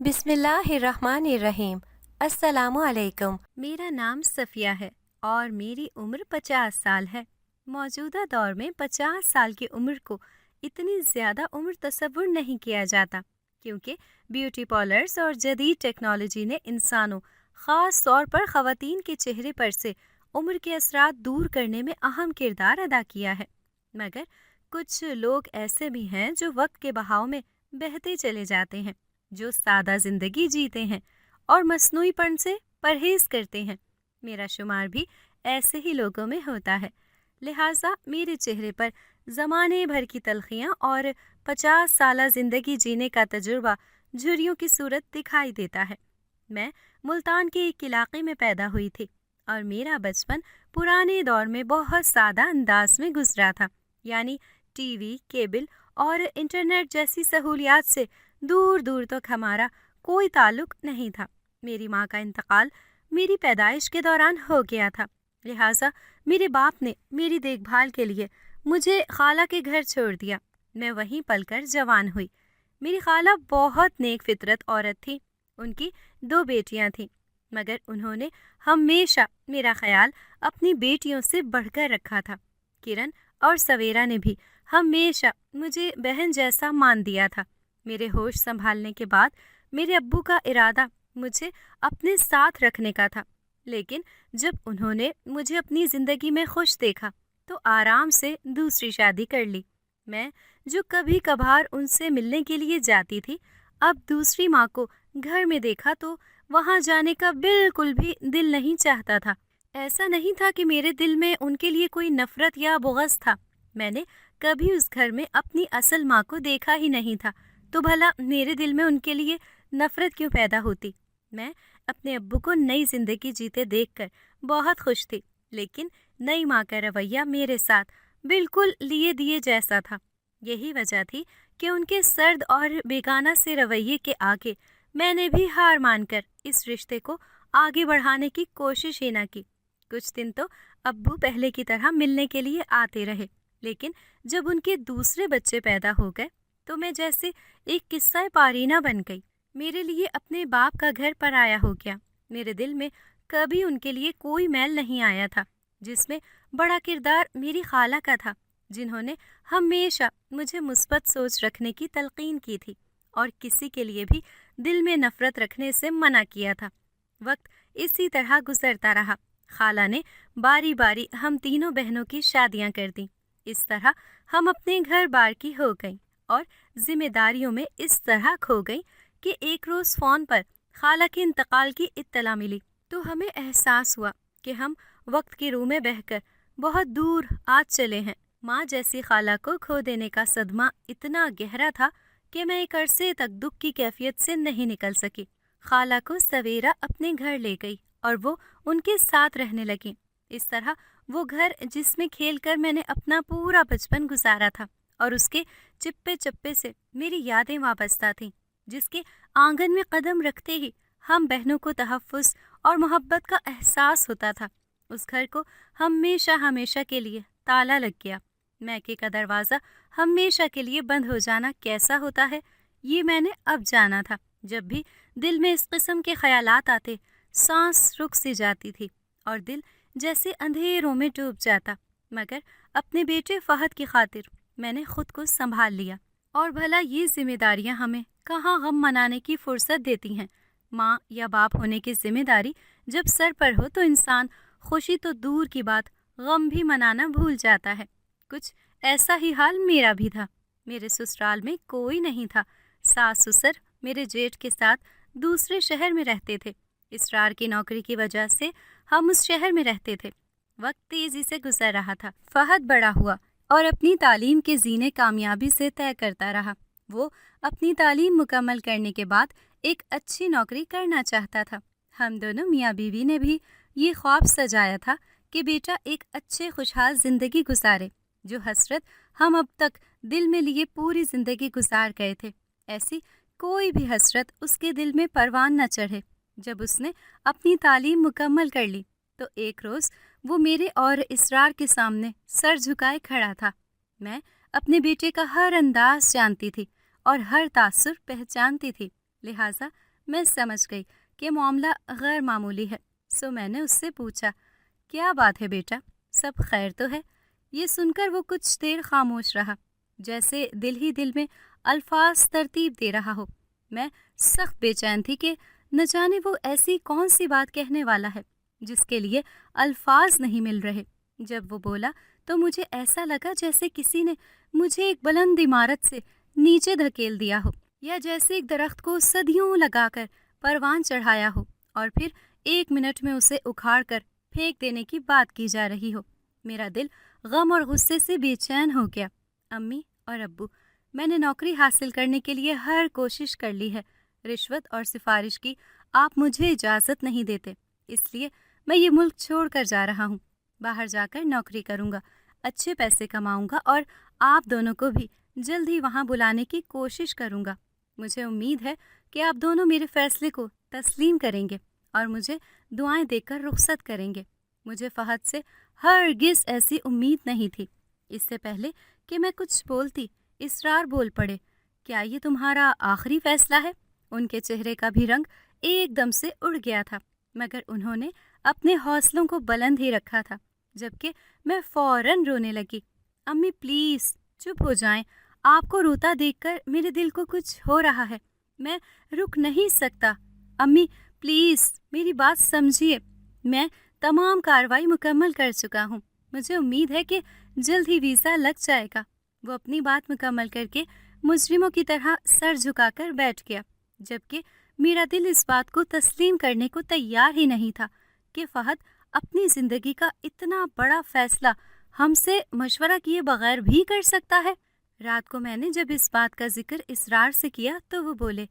بسم اللہ الرحمن الرحیم۔ السلام علیکم۔ میرا نام صفیہ ہے اور میری عمر 50 سال ہے۔ موجودہ دور میں 50 سال کی عمر کو اتنی زیادہ عمر تصور نہیں کیا جاتا، کیونکہ بیوٹی پارلرز اور جدید ٹیکنالوجی نے انسانوں، خاص طور پر خواتین کے چہرے پر سے عمر کے اثرات دور کرنے میں اہم کردار ادا کیا ہے۔ مگر کچھ لوگ ایسے بھی ہیں جو وقت کے بہاؤ میں بہتے چلے جاتے ہیں، جو سادہ زندگی جیتے ہیں اور مصنوعی پن سے پرہیز کرتے ہیں۔ میرا شمار بھی ایسے ہی لوگوں میں ہوتا ہے، لہٰذا میرے چہرے پر زمانے بھر کی تلخیاں اور 50 سالہ زندگی جینے کا تجربہ جھریوں کی صورت دکھائی دیتا ہے۔ میں ملتان کے ایک علاقے میں پیدا ہوئی تھی اور میرا بچپن پرانے دور میں بہت سادہ انداز میں گزرا تھا، یعنی ٹی وی، کیبل اور انٹرنیٹ جیسی سہولیات سے دور دور تک ہمارا کوئی تعلق نہیں تھا۔ میری ماں کا انتقال میری پیدائش کے دوران ہو گیا تھا، لہٰذا میرے باپ نے میری دیکھ بھال کے لیے مجھے خالہ کے گھر چھوڑ دیا۔ میں وہیں پل کر جوان ہوئی۔ میری خالہ بہت نیک فطرت عورت تھی۔ ان کی 2 بیٹیاں تھیں، مگر انہوں نے ہمیشہ میرا خیال اپنی بیٹیوں سے بڑھ کر رکھا تھا۔ کرن اور سویرا نے بھی ہمیشہ مجھے بہن جیسا مان دیا تھا۔ میرے ہوش سنبھالنے کے بعد میرے ابو کا ارادہ مجھے اپنے ساتھ رکھنے کا تھا، لیکن جب انہوں نے مجھے اپنی زندگی میں خوش دیکھا تو آرام سے دوسری شادی کر لی۔ میں جو کبھی کبھار ان سے ملنے کے لیے جاتی تھی، اب دوسری ماں کو گھر میں دیکھا تو وہاں جانے کا بالکل بھی دل نہیں چاہتا تھا۔ ایسا نہیں تھا کہ میرے دل میں ان کے لیے کوئی نفرت یا بغض تھا، میں نے کبھی اس گھر میں اپنی اصل ماں کو دیکھا ہی نہیں تھا، تو بھلا میرے دل میں ان کے لیے نفرت کیوں پیدا ہوتی؟ میں اپنے ابو کو نئی زندگی جیتے دیکھ کر بہت خوش تھی، لیکن نئی ماں کا رویہ میرے ساتھ بالکل لیے دیے جیسا تھا۔ یہی وجہ تھی کہ ان کے سرد اور بیگانہ سے رویے کے آگے میں نے بھی ہار مان کر اس رشتے کو آگے بڑھانے کی کوشش ہی نہ کی۔ کچھ دن تو ابو پہلے کی طرح ملنے کے لیے آتے رہے، لیکن جب ان کے دوسرے بچے پیدا ہو گئے تو میں جیسے ایک قصہ پارینہ بن گئی۔ میرے لیے اپنے باپ کا گھر پرایا ہو گیا۔ میرے دل میں کبھی ان کے لیے کوئی میل نہیں آیا تھا، جس میں بڑا کردار میری خالہ کا تھا، جنہوں نے ہمیشہ مجھے مثبت سوچ رکھنے کی تلقین کی تھی اور کسی کے لیے بھی دل میں نفرت رکھنے سے منع کیا تھا۔ وقت اسی طرح گزرتا رہا۔ خالہ نے باری باری ہم تینوں بہنوں کی شادیاں کر دیں۔ اس طرح ہم اپنے گھر بار کی ہو گئیں اور ذمہ داریوں میں اس طرح کھو گئیں کہ ایک روز فون پر خالہ کے انتقال کی اطلاع ملی تو ہمیں احساس ہوا کہ ہم وقت کی رو میں بہہ کر بہت دور آج چلے ہیں۔ ماں جیسی خالہ کو کھو دینے کا صدمہ اتنا گہرا تھا کہ میں ایک عرصے تک دکھ کی کیفیت سے نہیں نکل سکی۔ خالہ کو سویرا اپنے گھر لے گئی اور وہ ان کے ساتھ رہنے لگی۔ اس طرح وہ گھر جس میں کھیل کر میں نے اپنا پورا بچپن گزارا تھا اور اس کے چپے چپے سے میری یادیں وابستہ تھیں، جس کے آنگن میں قدم رکھتے ہی ہم بہنوں کو تحفظ اور محبت کا احساس ہوتا تھا۔ اس گھر کو ہمیشہ ہمیشہ کے لیے تالا لگ گیا۔ میکے کا دروازہ ہمیشہ کے لیے بند ہو جانا کیسا ہوتا ہے، یہ میں نے اب جانا تھا۔ جب بھی دل میں اس قسم کے خیالات آتے، سانس رک سی جاتی تھی اور دل جیسے اندھیروں میں ڈوب جاتا، مگر اپنے بیٹے فہد کی خاطر میں نے خود کو سنبھال لیا۔ اور بھلا یہ ذمہ داریاں ہمیں کہاں غم منانے کی فرصت دیتی ہیں؟ ماں یا باپ ہونے کی ذمہ داری جب سر پر ہو تو انسان خوشی تو دور کی بات غم بھی منانا بھول جاتا ہے۔ کچھ ایسا ہی حال میرا بھی تھا۔ میرے سسرال میں کوئی نہیں تھا۔ ساس سسر میرے جیٹھ کے ساتھ دوسرے شہر میں رہتے تھے۔ اسرار کی نوکری کی وجہ سے ہم اس شہر میں رہتے تھے۔ وقت تیزی سے گزر رہا تھا۔ فہد بڑا ہوا اور اپنی تعلیم کے زینے کامیابی سے طے کرتا رہا۔ وہ اپنی تعلیم مکمل کرنے کے بعد ایک اچھی نوکری کرنا چاہتا تھا۔ ہم دونوں میاں بیوی نے بھی یہ خواب سجایا تھا کہ بیٹا ایک اچھے خوشحال زندگی گزارے، جو حسرت ہم اب تک دل میں لیے پوری زندگی گزار گئے تھے، ایسی کوئی بھی حسرت اس کے دل میں پروان نہ چڑھے۔ جب اس نے اپنی تعلیم مکمل کر لی تو ایک روز وہ میرے اور اسرار کے سامنے سر جھکائے کھڑا تھا۔ میں اپنے بیٹے کا ہر انداز جانتی تھی اور ہر تاثر پہچانتی تھی، لہٰذا میں سمجھ گئی کہ معاملہ غیر معمولی ہے، سو میں نے اس سے پوچھا، کیا بات ہے بیٹا، سب خیر تو ہے؟ یہ سن کر وہ کچھ دیر خاموش رہا، جیسے دل ہی دل میں الفاظ ترتیب دے رہا ہو۔ میں سخت بے چین تھی کہ نہ جانے وہ ایسی کون سی بات کہنے والا ہے جس کے لیے الفاظ نہیں مل رہے۔ جب وہ بولا تو مجھے ایسا لگا جیسے کسی نے مجھے ایک بلند عمارت سے نیچے دھکیل دیا ہو، یا جیسے ایک درخت کو صدیوں لگا کر پروان چڑھایا ہو اور پھر 1 منٹ میں اسے اکھاڑ کر پھینک دینے کی بات کی جا رہی ہو۔ میرا دل غم اور غصے سے بے چین ہو گیا۔ امی اور ابو، میں نے نوکری حاصل کرنے کے لیے ہر کوشش کر لی ہے، رشوت اور سفارش کی آپ مجھے اجازت نہیں دیتے، اس لیے میں یہ ملک چھوڑ کر جا رہا ہوں۔ باہر جا کر نوکری کروں گا، اچھے پیسے کماؤں گا اور آپ دونوں کو بھی جلد ہی وہاں بلانے کی کوشش کروں گا۔ مجھے امید ہے کہ آپ دونوں میرے فیصلے کو تسلیم کریں گے اور مجھے دعائیں دے کر رخصت کریں گے۔ مجھے فہد سے ہرگز ایسی امید نہیں تھی۔ اس سے پہلے کہ میں کچھ بولتی، اسرار بول پڑے، کیا یہ تمہارا آخری فیصلہ ہے؟ ان کے چہرے کا بھی رنگ ایک دم سے اڑ گیا تھا، مگر انہوں نے اپنے حوصلوں کو بلند ہی رکھا تھا، جبکہ میں فوراً رونے لگی۔ امی پلیز چپ ہو جائیں، آپ کو روتا دیکھ کر میرے دل کو کچھ ہو رہا ہے، میں رک نہیں سکتا۔ امی پلیز میری بات سمجھیے، میں تمام کارروائی مکمل کر چکا ہوں، مجھے امید ہے کہ جلد ہی ویزا لگ جائے گا۔ وہ اپنی بات مکمل کر کے مجرموں کی طرح سر جھکا کر بیٹھ گیا، جبکہ میرا دل اس بات کو تسلیم کرنے کو تیار ہی نہیں تھا کہ فہد اپنی زندگی کا اتنا بڑا فیصلہ ہم سے مشورہ کیے بغیر بھی کر سکتا ہے۔ رات کو میں نے جب اس بات کا ذکر اسرار سے کیا تو وہ بولے،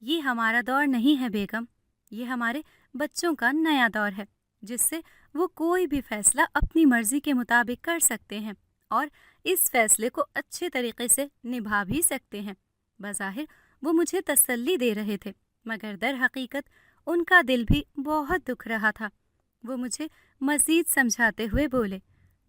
یہ ہمارا دور نہیں ہے بیگم، یہ ہمارے بچوں کا نیا دور ہے، جس سے وہ کوئی بھی فیصلہ اپنی مرضی کے مطابق کر سکتے ہیں اور اس فیصلے کو اچھے طریقے سے نبھا بھی سکتے ہیں۔ بظاہر وہ مجھے تسلی دے رہے تھے، مگر در حقیقت ان کا دل بھی بہت دکھ رہا تھا۔ وہ مجھے مزید سمجھاتے ہوئے بولے،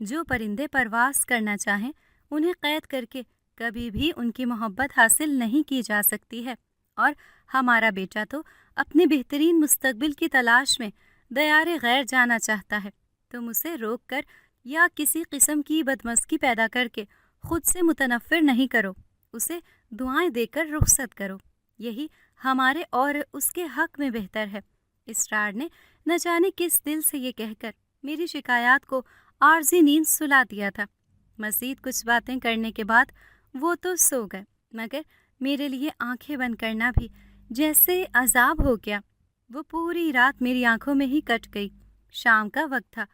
جو پرندے پرواز کرنا چاہیں انہیں قید کر کے کبھی بھی ان کی محبت حاصل نہیں کی جا سکتی ہے، اور ہمارا بیٹا تو اپنے بہترین مستقبل کی تلاش میں دیار غیر جانا چاہتا ہے۔ تم اسے روک کر یا کسی قسم کی بدمزگی پیدا کر کے خود سے متنفر نہیں کرو، اسے دعائیں دے کر رخصت کرو، یہی ہمارے اور اس کے حق میں بہتر ہے۔ اسرار نے نہ جانے کس دل سے یہ کہہ کر میری شکایات کو عارضی نیند سلا دیا تھا۔ مزید کچھ باتیں کرنے کے بعد وہ تو سو گئے، مگر میرے لیے آنکھیں بند کرنا بھی جیسے عذاب ہو گیا۔ وہ پوری رات میری آنکھوں میں ہی کٹ گئی۔ شام کا وقت تھا،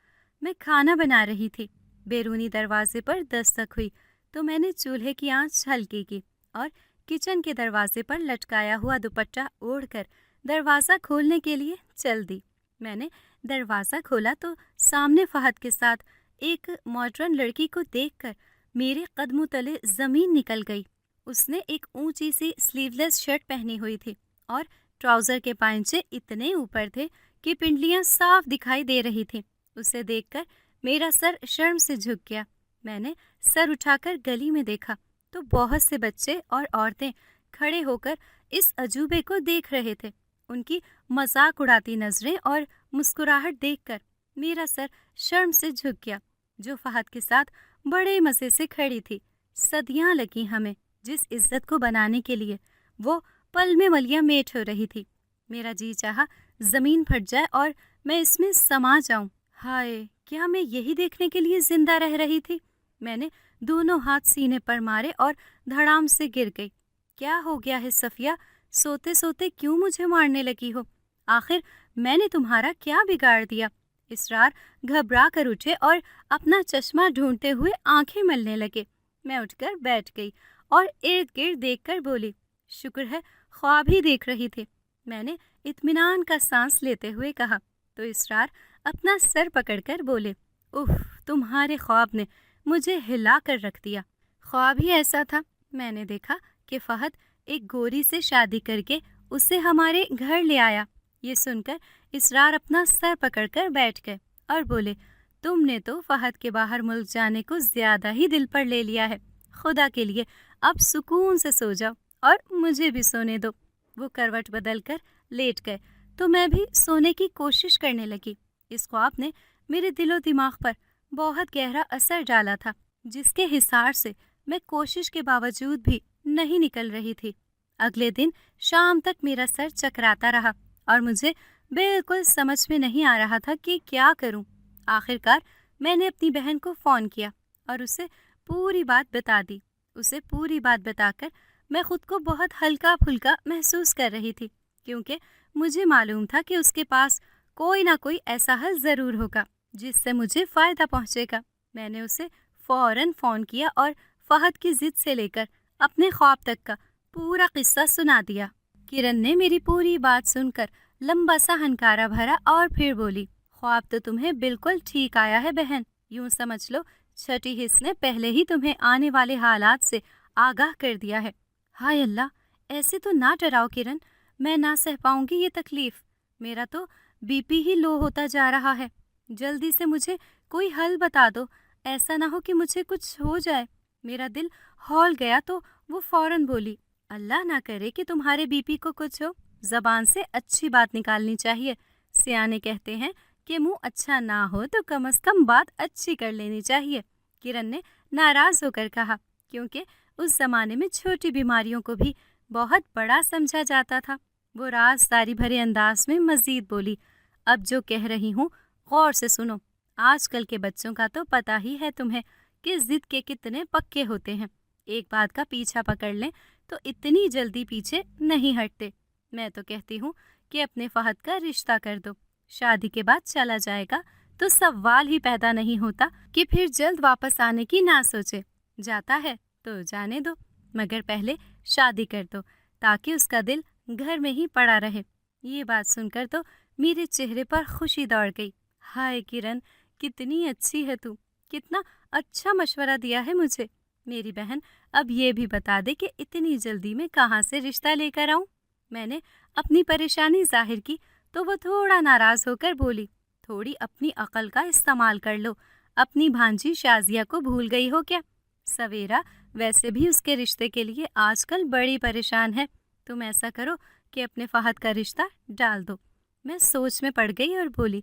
میں کھانا بنا رہی تھی، بیرونی دروازے پر دستک ہوئی تو میں نے چولہے کی آنچ ہلکی کی اور کچن کے دروازے پر لٹکایا ہوا دوپٹہ اوڑھ کر دروازہ کھولنے کے لیے چل دی۔ میں نے دروازہ کھولا تو سامنے فہد کے ساتھ ایک ماڈرن لڑکی کو دیکھ کر میرے قدموں تلے زمین نکل گئی۔ اس نے ایک اونچی سی سلیو لیس شرٹ پہنی ہوئی تھی اور ٹراؤزر کے پائنچے اتنے اوپر تھے کہ پنڈلیاں صاف دکھائی دے رہی تھیں۔ اسے دیکھ کر میرا سر شرم سے جھک گیا۔ میں نے سر اٹھا کر گلی میں دیکھا تو بہت سے بچے اور عورتیں کھڑے ہو کر اس عجوبے کو دیکھ رہے تھے۔ ان کی مذاق اڑاتی نظریں اور مسکراہٹ دیکھ کر میرا سر شرم سے جھک گیا۔ جو فہد کے ساتھ بڑے مزے سے کھڑی تھی، صدیاں لگیں ہمیں جس عزت کو بنانے کے لیے وہ پل میں ملیاں میٹ ہو رہی تھی۔ میرا جی چاہا زمین پھٹ جائے اور میں اس میں سما جاؤں۔ ہائے، کیا میں یہی دیکھنے کے لیے زندہ رہ رہی تھی؟ میں نے دونوں ہاتھ سینے پر مارے اور دھڑام سے گر گئی۔ کیا ہو گیا ہے صفیہ؟ سوتے سوتے کیوں مجھے مارنے لگی ہو؟ آخر میں نے تمہارا کیا بگاڑ دیا؟ اسرار گھبرا کر اٹھے اور اپنا چشمہ ڈھونڈتے ہوئے آنکھیں ملنے لگے۔ میں اٹھ کر بیٹھ گئی اور ارد گرد دیکھ کر بولی، شکر ہے خواب ہی دیکھ رہی تھی۔ میں نے اطمینان کا سانس لیتے ہوئے کہا تو اسرار اپنا سر پکڑ کر بولے، اف، تمہارے خواب نے مجھے ہلا کر رکھ دیا۔ خواب ہی ایسا تھا۔ میں نے دیکھا کہ فہد ایک گوری سے شادی کر کے اسے ہمارے گھر لے آیا۔ یہ سن کر اسرار اپنا سر پکڑ کر بیٹھ گئے اور بولے، تم نے تو فہد کے باہر ملک جانے کو زیادہ ہی دل پر لے لیا ہے۔ خدا کے لیے اب سکون سے سو جاؤ اور مجھے بھی سونے دو۔ وہ کروٹ بدل کر لیٹ گئے تو میں بھی سونے کی کوشش کرنے لگی۔ اس خواب نے میرے دل و دماغ پر بہت گہرا اثر ڈالا تھا، جس کے حصار سے میں کوشش کے باوجود بھی نہیں نکل رہی تھی۔ اگلے دن شام تک میرا سر چکراتا رہا اور مجھے بالکل سمجھ میں نہیں آ رہا تھا کہ کیا کروں۔ آخر کار میں نے اپنی بہن کو فون کیا اور اسے پوری بات بتا دی۔ اسے پوری بات بتا کر میں خود کو بہت ہلکا پھلکا محسوس کر رہی تھی، کیونکہ مجھے معلوم تھا کہ اس کے پاس کوئی نہ کوئی ایسا حل ضرور ہوگا جس سے مجھے فائدہ پہنچے گا۔ میں نے اسے فوراً فون کیا اور فہد کی ضد سے لے کر اپنے خواب تک کا پورا قصہ سنا دیا۔ کرن نے میری پوری بات سن کر لمبا سا ہنکارا بھرا اور پھر بولی، خواب تو تمہیں بالکل ٹھیک آیا ہے بہن، یوں سمجھ لو چھٹی حص نے پہلے ہی تمہیں آنے والے حالات سے آگاہ کر دیا ہے۔ ہائے اللہ، ایسے تو نہ ڈراؤ کرن، میں نہ سہ پاؤں گی یہ تکلیف۔ میرا تو بی پی ہی لو ہوتا جا رہا ہے۔ جلدی سے مجھے کوئی حل بتا دو، ایسا نہ ہو کہ مجھے کچھ ہو جائے۔ میرا دل ہول گیا تو وہ فوراً بولی، اللہ نہ کرے کہ تمہارے بی پی کو کچھ ہو، زبان سے اچھی بات نکالنی چاہیے۔ سیانے کہتے ہیں کہ منہ اچھا نہ ہو تو کم از کم بات اچھی کر لینی چاہیے۔ کرن نے ناراض ہو کر کہا، کیونکہ اس زمانے میں چھوٹی بیماریوں کو بھی بہت بڑا سمجھا جاتا تھا۔ وہ رازداری بھرے انداز میں مزید بولی، اب جو کہہ رہی ہوں غور سے سنو۔ آج کل کے بچوں کا تو پتہ ہی ہے تمہیں کہ ضد کے کتنے پکے ہوتے ہیں۔ ایک بات کا پیچھا پکڑ لیں تو اتنی جلدی پیچھے نہیں ہٹتے۔ میں تو کہتی ہوں کہ اپنے فہد کا رشتہ کر دو، شادی کے بعد چلا جائے گا تو سوال ہی پیدا نہیں ہوتا کہ پھر جلد واپس آنے کی نہ سوچے۔ جاتا ہے تو جانے دو، مگر پہلے شادی کر دو تاکہ اس کا دل گھر میں ہی پڑا رہے۔ یہ بات سن کر تو میرے چہرے پر خوشی دوڑ گئی۔ ہائے کرن، کتنی اچھی ہے تو، کتنا اچھا مشورہ دیا ہے مجھے۔ میری بہن اب یہ بھی بتا دے کہ اتنی جلدی میں کہاں سے رشتہ لے کر آؤں؟ میں نے اپنی پریشانی ظاہر کی تو وہ تھوڑا ناراض ہو کر بولی، تھوڑی اپنی عقل کا استعمال کر لو، اپنی بھانجی شازیہ کو بھول گئی ہو کیا؟ سویرا ویسے بھی اس کے رشتے کے لیے آج کل بڑی پریشان ہے۔ تم ایسا کرو کہ اپنے فہد کا رشتہ ڈال دو۔ میں سوچ میں پڑ گئی اور بولی،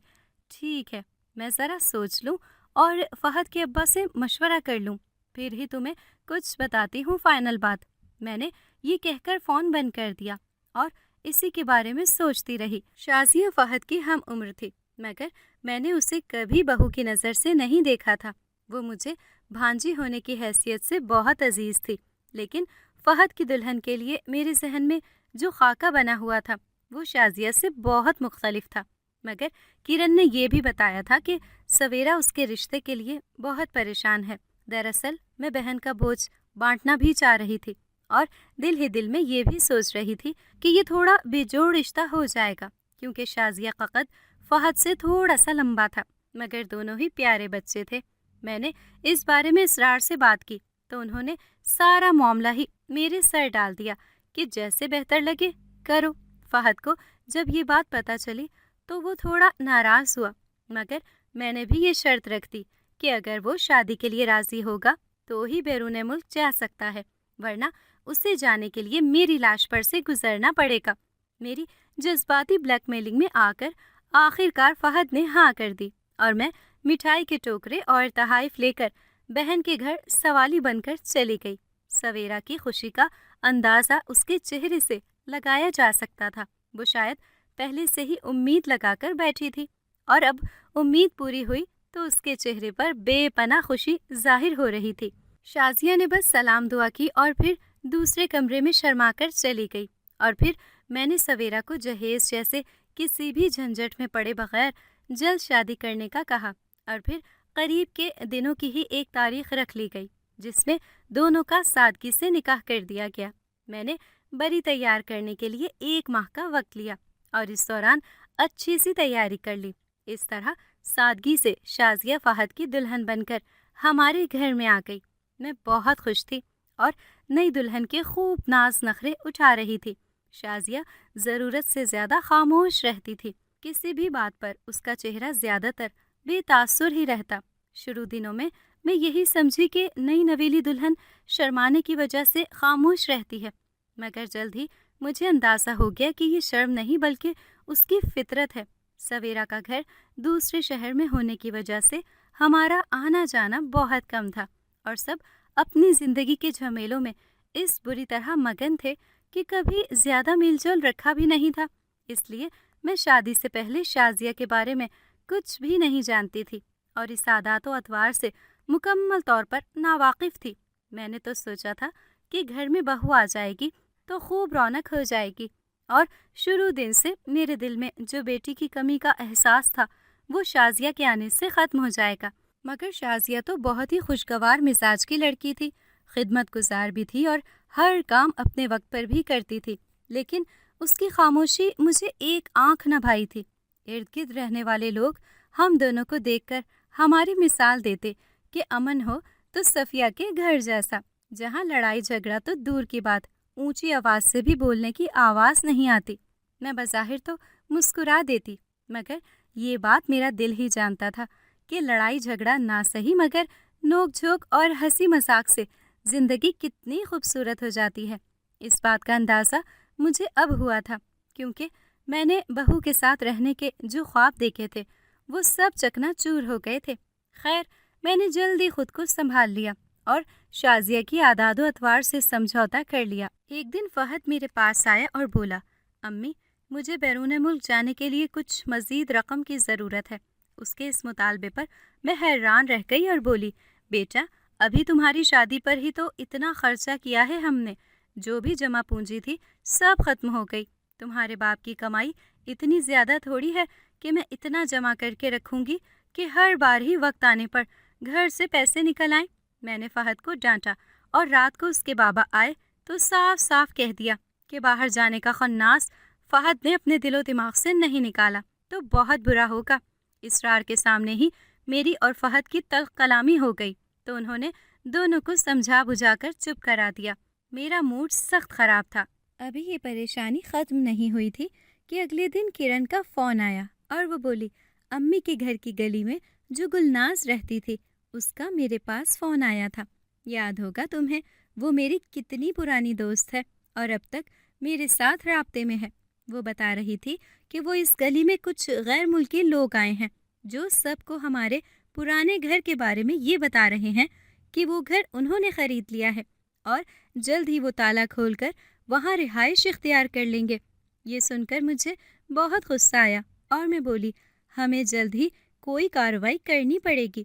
ٹھیک ہے، میں ذرا سوچ لوں اور فہد کے ابا سے مشورہ کر لوں، پھر ہی تمہیں کچھ بتاتی ہوں فائنل بات۔ میں نے یہ کہہ کر فون بند کر دیا اور اسی کے بارے میں سوچتی رہی۔ شازیہ فہد کی ہم عمر تھی، مگر میں نے اسے کبھی بہو کی نظر سے نہیں دیکھا تھا۔ وہ مجھے بھانجی ہونے کی حیثیت سے بہت عزیز تھی، لیکن فہد کی دلہن کے لیے میرے ذہن میں جو خاکہ بنا ہوا تھا وہ شازیہ سے بہت مختلف تھا۔ مگر کرن نے یہ بھی بتایا تھا کہ سویرا اس کے رشتے کے لیے بہت پریشان ہے۔ دراصل میں بہن کا بوجھ بانٹنا بھی چاہ رہی تھی اور دل ہی دل میں یہ بھی سوچ رہی تھی کہ یہ تھوڑا بے جوڑ رشتہ ہو جائے گا، کیونکہ شازیہ کا قد فہد سے تھوڑا سا لمبا تھا، مگر دونوں ہی پیارے بچے تھے۔ میں نے اس بارے میں اصرار سے بات کی تو انہوں نے سارا معاملہ ہی میرے سر ڈال دیا کہ جیسے بہتر لگے کرو۔ فہد کو جب یہ بات پتہ چلی تو وہ تھوڑا ناراض ہوا، مگر میں نے بھی یہ شرط رکھ دی کہ اگر وہ شادی کے لیے راضی ہوگا تو ہی بیرون ملک جا سکتا ہے، ورنہ اسے جانے کے لیے میری لاش پر سے گزرنا پڑے گا۔ میری جذباتی بلیک میلنگ میں آ کر آخر کار فہد نے ہاں کر دی اور میں مٹھائی کے ٹوکرے اور تحائف لے کر بہن کے گھر سوالی بن کر چلی گئی۔ سویرا کی خوشی کا اندازہ اس کے چہرے سے لگایا جا سکتا تھا۔ وہ شاید پہلے سے ہی امید لگا کر بیٹھی تھی اور اب امید پوری ہوئی تو اس کے چہرے پر بے پناہ خوشی ظاہر ہو رہی تھی۔ شازیہ نے بس سلام دعا کی اور پھر دوسرے کمرے میں شرما کر چلی گئی، اور پھر میں نے سویرا کو جہیز جیسے کسی بھی جھنجٹ میں پڑے بغیر جلد شادی کرنے کا کہا، اور پھر قریب کے دنوں کی ہی ایک تاریخ رکھ لی گئی جس میں دونوں کا سادگی سے نکاح کر دیا گیا۔ میں نے بری تیار کرنے کے لیے 1 ماہ کا وقت لیا اور اس دوران اچھی سی تیاری کر لی۔ اس طرح سادگی سے شازیہ فہد کی دلہن بن کر ہمارے گھر میں آ گئی۔ میں بہت خوش تھی اور نئی دلہن کے خوب ناز نخرے اٹھا رہی تھی۔ شازیہ ضرورت سے زیادہ خاموش رہتی تھی، کسی بھی بات پر اس کا چہرہ زیادہ تر بے تاثر ہی رہتا۔ شروع دنوں میں یہی سمجھی کہ نئی نویلی دلہن شرمانے کی وجہ سے خاموش رہتی ہے، مگر جلد ہی مجھے اندازہ ہو گیا کہ یہ شرم نہیں بلکہ اس کی فطرت ہے۔ سویرا کا گھر دوسرے شہر میں ہونے کی وجہ سے ہمارا آنا جانا بہت کم تھا اور سب اپنی زندگی کے جھمیلوں میں اس بری طرح مگن تھے کہ کبھی زیادہ میل جول رکھا بھی نہیں تھا۔ اس لیے میں شادی سے پہلے شازیہ کے بارے میں کچھ بھی نہیں جانتی تھی اور اس عادات و اطوار سے مکمل طور پر ناواقف تھی۔ میں نے تو سوچا تھا کہ گھر میں بہو آ جائے گی تو خوب رونق ہو جائے گی اور شروع دن سے میرے دل میں جو بیٹی کی کمی کا احساس تھا وہ شازیہ کے آنے سے ختم ہو جائے گا۔ مگر شازیہ تو بہت ہی خوشگوار مزاج کی لڑکی تھی، خدمت گزار بھی تھی اور ہر کام اپنے وقت پر بھی کرتی تھی، لیکن اس کی خاموشی مجھے ایک آنکھ نہ بھائی تھی۔ ارد گرد رہنے والے لوگ ہم دونوں کو دیکھ کر ہماری مثال دیتے کہ امن ہو تو صفیہ کے گھر جیسا، جہاں لڑائی جھگڑا تو دور کی بات، اونچی آواز سے بھی بولنے کی آواز نہیں آتی۔ میں بظاہر تو مسکرا دیتی، مگر یہ بات میرا دل ہی جانتا تھا کہ لڑائی جھگڑا نہ سہی مگر نوک جھوک اور ہنسی مذاق سے زندگی کتنی خوبصورت ہو جاتی ہے۔ اس بات کا اندازہ مجھے اب ہوا تھا کیونکہ میں نے بہو کے ساتھ رہنے کے جو خواب دیکھے تھے وہ سب چکنا چور ہو گئے تھے۔ خیر، میں نے جلدی خود کو سنبھال لیا اور شازیہ کی عادات و اطوار سے سمجھوتا کر لیا۔ ایک دن فہد میرے پاس آیا اور بولا، امی مجھے بیرون ملک جانے کے لیے کچھ مزید رقم کی ضرورت ہے۔ اس کے اس مطالبے پر میں حیران رہ گئی اور بولی، بیٹا ابھی تمہاری شادی پر ہی تو اتنا خرچہ کیا ہے ہم نے، جو بھی جمع پونجی تھی سب ختم ہو گئی۔ تمہارے باپ کی کمائی اتنی زیادہ تھوڑی ہے کہ میں اتنا جمع کر کے رکھوں گی کہ ہر بار ہی وقت آنے پر گھر سے پیسے نکل آئیں۔ میں نے فہد کو ڈانٹا اور رات کو اس کے بابا آئے تو صاف صاف کہہ دیا کہ باہر جانے کا خناس فہد نے اپنے دل و دماغ سے نہیں نکالا تو بہت برا ہوگا۔ اسرار کے سامنے ہی میری اور فہد کی تلخ کلامی ہو گئی تو انہوں نے دونوں کو سمجھا بجھا کر چپ کرا دیا۔ میرا موڈ سخت خراب تھا۔ ابھی یہ پریشانی ختم نہیں ہوئی تھی کہ اگلے دن کرن کا فون آیا اور وہ بولی، امی کے گھر کی گلی میں جو گلناز رہتی تھی اس کا میرے پاس فون آیا تھا۔ یاد ہوگا تمہیں، وہ میری کتنی پرانی دوست ہے اور اب تک میرے ساتھ رابطے میں ہے۔ وہ بتا رہی تھی کہ وہ اس گلی میں کچھ غیر ملکی لوگ آئے ہیں جو سب کو ہمارے پرانے گھر کے بارے میں یہ بتا رہے ہیں کہ وہ گھر انہوں نے خرید لیا ہے اور جلد ہی وہ تالا کھول کر وہاں رہائش اختیار کر لیں گے۔ یہ سن کر مجھے بہت غصہ آیا اور میں بولی، ہمیں جلد ہی کوئی کارروائی کرنی پڑے گی۔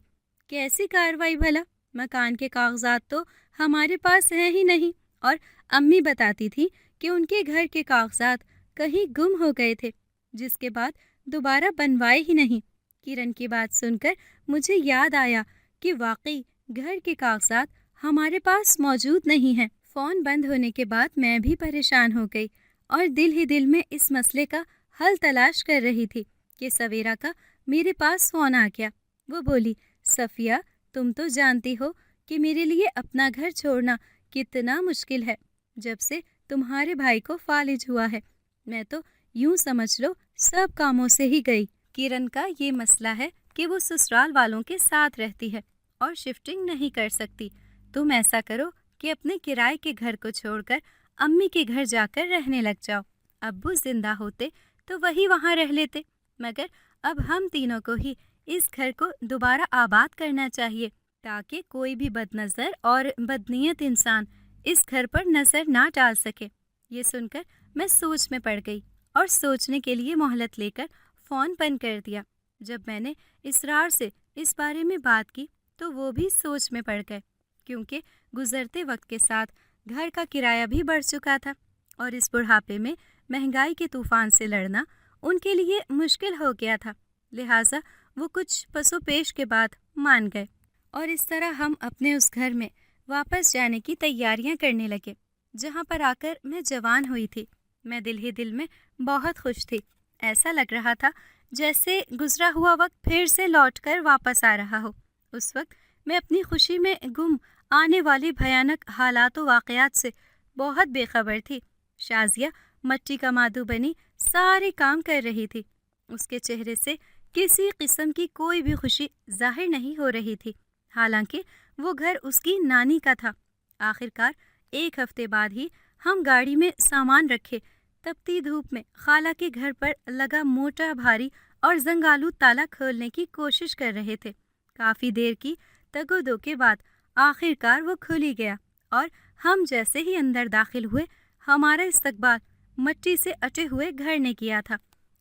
کیسی کارروائی بھلا؟ مکان کے کاغذات تو ہمارے پاس ہیں ہی نہیں، اور امی بتاتی تھی کہ ان کے گھر کے کاغذات کہیں گم ہو گئے تھے جس کے بعد دوبارہ بنوائے ہی نہیں۔ کرن کی بات سن کر مجھے یاد آیا کہ واقعی گھر کے کاغذات ہمارے پاس موجود نہیں ہیں۔ فون بند ہونے کے بعد میں بھی پریشان ہو گئی اور دل ہی دل میں اس مسئلے کا حل تلاش کر رہی تھی کہ سویرا کا میرے پاس فون آ گیا۔ وہ بولی، صفیہ تم تو جانتی ہو کہ میرے لیے اپنا گھر چھوڑنا کتنا مشکل ہے جب سے تمہارے بھائی کو فالج ہوا ہے۔ میں تو یوں سمجھ لو سب کاموں سے ہی گئی۔ کرن کا یہ مسئلہ ہے کہ وہ سسرال والوں کے ساتھ رہتی ہے اور شفٹنگ نہیں کر سکتی۔ تم ایسا کرو کہ اپنے کرائے کے گھر کو چھوڑ کر امی کے گھر جا کر رہنے لگ جاؤ۔ ابو زندہ ہوتے تو وہی وہاں رہ لیتے، مگر اب ہم تینوں کو ہی اس گھر کو دوبارہ آباد کرنا چاہیے تاکہ کوئی بھی بد نظر اور بدنیت انسان اس گھر پر نظر نہ ڈال سکے۔ یہ سن کر میں سوچ میں پڑ گئی اور سوچنے کے لیے مہلت لے کر فون بند کر دیا۔ جب میں نے اسرار سے اس بارے میں بات کی تو وہ بھی سوچ میں پڑ گئے، کیونکہ گزرتے وقت کے ساتھ گھر کا کرایہ بھی بڑھ چکا تھا اور اس بڑھاپے میں مہنگائی کے طوفان سے لڑنا ان کے لیے مشکل ہو گیا تھا۔ لہٰذا وہ کچھ پس و پیش کے بعد مان گئے اور اس طرح ہم اپنے اس گھر میں واپس جانے کی تیاریاں کرنے لگے جہاں پر آ کر میں جوان ہوئی تھی۔ میں دل ہی دل میں بہت خوش تھی۔ ایسا لگ رہا تھا جیسے گزرا ہوا وقت پھر سے لوٹ کر واپس آ رہا ہو۔ اس وقت میں اپنی خوشی میں گم آنے والی بھیانک حالات و واقعات سے بہت بے خبر تھی۔ شازیہ مٹی کا مادو بنی سارے کام کر رہی تھی۔ اس کے چہرے سے کسی قسم کی کوئی بھی خوشی ظاہر نہیں ہو رہی تھی، حالانکہ وہ گھر اس کی نانی کا تھا۔ آخر کار ایک ہفتے بعد ہی ہم گاڑی میں سامان رکھے تپتی دھوپ میں خالہ کے گھر پر لگا موٹا بھاری اور زنگالو تالا کھولنے کی کوشش کر رہے تھے۔ کافی دیر کی تگ و دو کے بعد آخر کار وہ کھل ہی گیا اور ہم جیسے ہی اندر داخل ہوئے ہمارا استقبال مٹی سے اٹے ہوئے گھر نے کیا تھا۔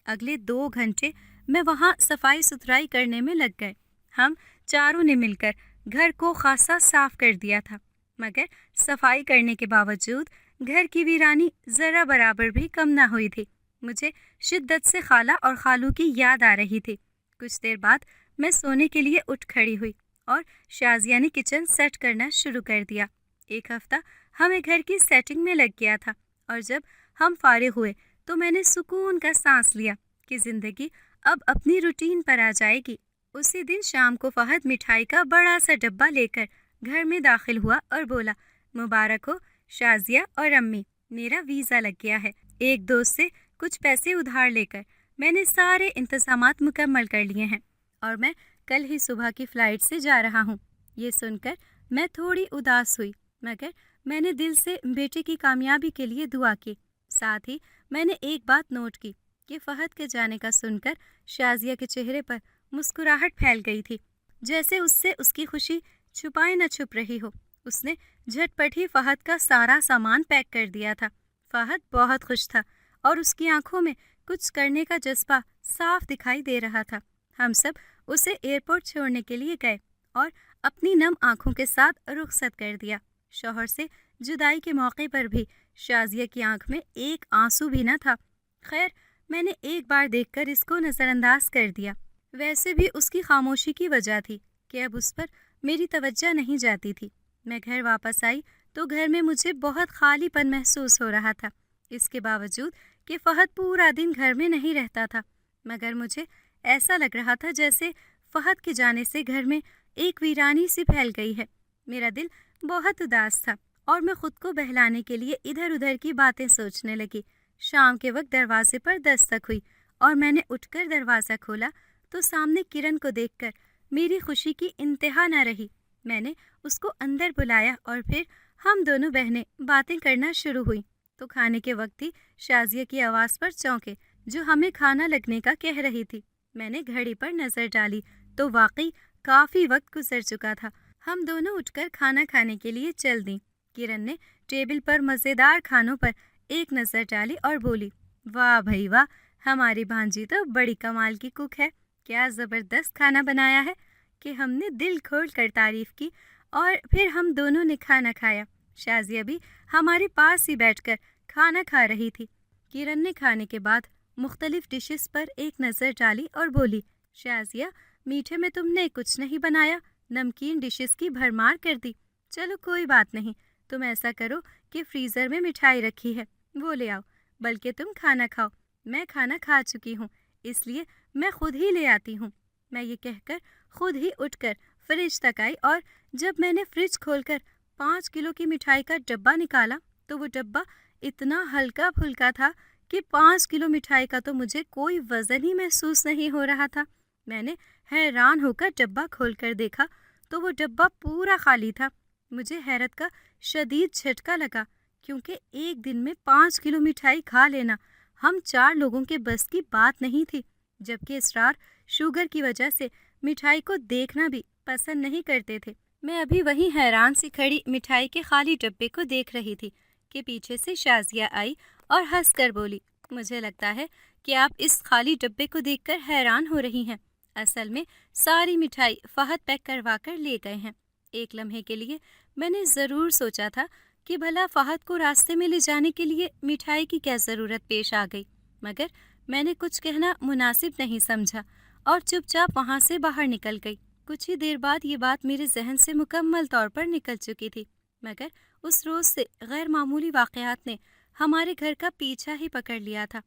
اگلے 2 گھنٹے میں وہاں صفائی ستھرائی کرنے میں لگ گئے۔ ہم چاروں نے مل کر گھر کو خاصا صاف کر دیا تھا، مگر صفائی کرنے کے باوجود گھر کی ویرانی ذرا برابر بھی کم نہ ہوئی تھی۔ مجھے شدت سے خالہ اور خالو کی یاد آ رہی تھی۔ کچھ دیر بعد میں سونے کے لیے اٹھ کھڑی ہوئی اور شازیہ نے کچن سیٹ کرنا شروع کر دیا۔ 1 ہفتہ ہمیں گھر کی سیٹنگ میں لگ گیا تھا اور جب ہم فارغ ہوئے تو میں نے سکون کا سانس لیا کہ زندگی اب اپنی روٹین پر آ جائے گی۔ اسی دن شام کو فہد مٹھائی کا بڑا سا ڈبہ لے کر گھر میں داخل ہوا اور بولا، مبارک ہو شازیہ اور امی، میرا ویزا لگ گیا ہے۔ ایک دوست سے کچھ پیسے ادھار لے کر میں نے سارے انتظامات مکمل کر لیے ہیں اور میں کل ہی صبح کی فلائٹ سے جا رہا ہوں۔ یہ سن کر میں تھوڑی اداس ہوئی، مگر میں نے دل سے بیٹے کی کامیابی کے لیے دعا کی۔ ساتھ ہی میں نے ایک بات نوٹ کی کہ فہد کے جانے کا سن کر شازیہ کے چہرے پر مسکراہٹ پھیل گئی تھی، جیسے اس سے اس کی خوشی چھپائے نہ چھپ رہی ہو۔ اس نے جھٹ پٹ ہی فہد کا سارا سامان پیک کر دیا تھا۔ فہد بہت خوش تھا اور اس کی آنکھوں میں کچھ کرنے کا جذبہ صاف دکھائی دے رہا تھا۔ ہم سب اسے ایئرپورٹ چھوڑنے کے لیے گئے اور اپنی نم آنکھوں کے ساتھ رخصت کر دیا۔ شوہر سے جدائی کے موقع پر بھی شازیہ کی آنکھ میں ایک آنسو بھی نہ تھا۔ خیر، میں نے ایک بار دیکھ کر اس کو نظر انداز کر دیا۔ ویسے بھی اس کی خاموشی کی وجہ تھی کہ اب اس پر میری توجہ نہیں جاتی تھی۔ میں گھر واپس آئی تو گھر میں مجھے بہت خالی پن محسوس ہو رہا تھا، اس کے باوجود کہ فہد پورا دن گھر میں نہیں رہتا تھا، مگر مجھے ایسا لگ رہا تھا جیسے فہد کے جانے سے گھر میں ایک ویرانی سی پھیل گئی ہے۔ میرا دل بہت اداس تھا اور میں خود کو بہلانے کے لیے ادھر ادھر کی باتیں سوچنے لگی۔ شام کے وقت دروازے پر دستک ہوئی اور میں نے اٹھ کر دروازہ کھولا تو سامنے کرن کو دیکھ کر میری خوشی کی انتہا نہ رہی۔ میں نے اس کو اندر بلایا اور پھر ہم دونوں بہنیں باتیں کرنا شروع ہوئیں تو کھانے کے وقت ہی شازیہ کی آواز پر چونکے، جو ہمیں کھانا لگنے کا کہہ رہی تھی۔ میں نے گھڑی پر نظر ڈالی تو واقعی کافی وقت گزر چکا تھا۔ ہم دونوں اٹھ کر کھانا کھانے کے لیے چل دیں۔ کرن نے ٹیبل پر مزیدار کھانوں پر ایک نظر ڈالی اور بولی، واہ بھائی واہ، ہماری بھانجی تو بڑی کمال کی کک ہے، کیا زبردست کھانا بنایا ہے، کہ ہم نے دل کھول کر تعریف کی اور پھر ہم دونوں نے کھانا کھایا۔ شازیہ بھی ہمارے پاس ہی بیٹھ کر کھانا کھا رہی تھی۔ کرن نے کھانے کے بعد مختلف ڈشز پر ایک نظر ڈالی اور بولی، شازیہ، میٹھے میں تم نے کچھ نہیں بنایا، نمکین ڈشز کی بھرمار کر دی۔ چلو کوئی بات نہیں، تم ایسا کرو کہ فریزر میں مٹھائی رکھی ہے، وہ لے آؤ، بلکہ تم کھانا کھاؤ، میں کھانا کھا چکی ہوں، اس لیے میں خود ہی لے آتی ہوں۔ میں یہ کہہ کر خود ہی اٹھ کر فریج تک آئی اور جب میں نے فریج کھول کر 5 کلو کی مٹھائی کا ڈبہ نکالا تو وہ ڈبہ اتنا ہلکا پھلکا تھا کہ 5 کلو مٹھائی کا تو مجھے کوئی وزن ہی محسوس نہیں ہو رہا تھا۔ میں نے حیران ہو کر ڈبہ کھول کر دیکھا تو وہ ڈبہ پورا خالی تھا۔ مجھے حیرت کا شدید جھٹکا لگا، کیونکہ ایک دن میں 5 کلو مٹھائی کھا لینا ہم 4 لوگوں کے بس کی بات نہیں تھی، جبکہ اسرار شوگر کی وجہ سے مٹھائی کو دیکھنا بھی پسند نہیں کرتے تھے۔ میں ابھی وہیں حیران سی کھڑی مٹھائی کے خالی ڈبے کو دیکھ رہی تھی کہ پیچھے سے شازیہ آئی اور ہنس کر بولی، مجھے لگتا ہے کہ آپ اس خالی ڈبے کو دیکھ کر حیران ہو رہی ہیں، اصل میں ساری مٹھائی فہد پیک کروا کر لے گئے ہیں۔ ایک لمحے کے لیے میں نے ضرور سوچا تھا کہ بھلا فہد کو راستے میں لے جانے کے لیے مٹھائی کی کیا ضرورت پیش آ گئی، مگر میں نے کچھ کہنا مناسب نہیں سمجھا اور چپ چاپ وہاں سے باہر نکل گئی۔ کچھ ہی دیر بعد یہ بات میرے ذہن سے مکمل طور پر نکل چکی تھی، مگر اس روز سے غیر معمولی واقعات نے ہمارے گھر کا پیچھا ہی پکڑ لیا تھا۔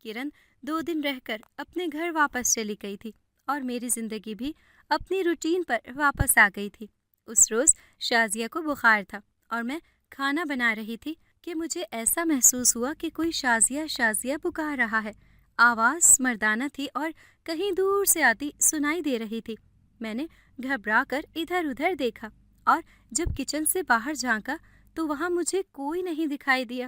کرن 2 دن رہ کر اپنے گھر واپس چلی گئی تھی اور میری زندگی بھی اپنی روٹین پر واپس آ گئی تھی۔ اس روز شازیہ کو بخار تھا اور میں کھانا بنا رہی تھی کہ مجھے ایسا محسوس ہوا کہ کوئی شازیہ شازیہ پکار رہا ہے۔ آواز مردانہ تھی اور کہیں دور سے آتی سنائی دے رہی تھی۔ میں نے گھبرا کر ادھر ادھر دیکھا اور جب کچن سے باہر جھانکا تو وہاں مجھے کوئی نہیں دکھائی دیا۔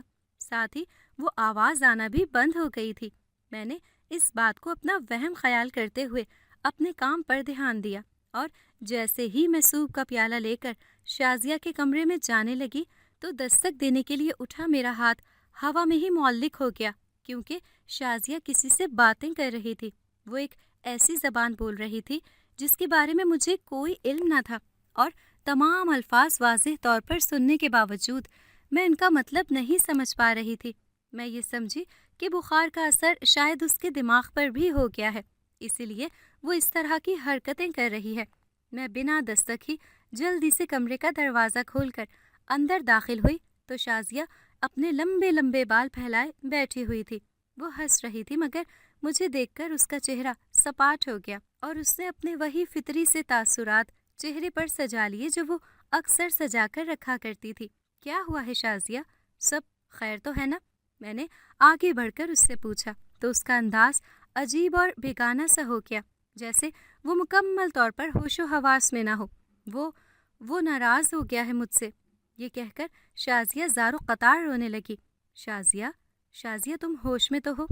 ساتھ ہی وہ آواز آنا بھی بند ہو گئی تھی۔ میں نے اس بات کو اپنا وہم خیال کرتے ہوئے اپنے کام پر دھیان دیا، اور جیسے ہی میں سوپ کا پیالہ لے کر شازیہ کے کمرے میں جانے لگی تو دستک دینے کے لیے اٹھا میرا ہاتھ ہوا میں ہی معلق ہو گیا، کیونکہ شازیہ کسی سے باتیں کر رہی تھی۔ وہ ایک ایسی زبان بول رہی تھی جس کے بارے میں مجھے کوئی علم نہ تھا، اور تمام الفاظ واضح طور پر سننے کے باوجود میں ان کا مطلب نہیں سمجھ پا رہی تھی۔ میں یہ سمجھی کہ بخار کا اثر شاید اس کے دماغ پر بھی ہو گیا ہے، اسی لیے وہ اس طرح کی حرکتیں کر رہی ہے۔ میں بنا دستک ہی جلدی سے کمرے کا دروازہ کھول کر اندر داخل ہوئی تو شازیہ اپنے لمبے لمبے بال پھیلائے بیٹھی ہوئی تھی۔ وہ ہنس رہی تھی، مگر مجھے دیکھ کر اس کا چہرہ سپاٹ ہو گیا، اور اس نے اپنے وہی فطری سے تاثرات چہرے پر سجا لیے جو وہ اکثر سجا کر رکھا کرتی تھی۔ کیا ہوا ہے شازیہ؟ سب خیر تو ہے نا؟ میں نے آگے بڑھ کر اس سے پوچھا تو اس کا انداز عجیب اور بیگانہ سا ہو گیا، جیسے وہ مکمل طور پر ہوش و حواس میں نہ ہو۔ وہ ناراض ہو گیا ہے مجھ سے۔ یہ کہہ کر شازیہ زار و قطار رونے لگی۔ شازیہ تم ہوش میں تو ہو؟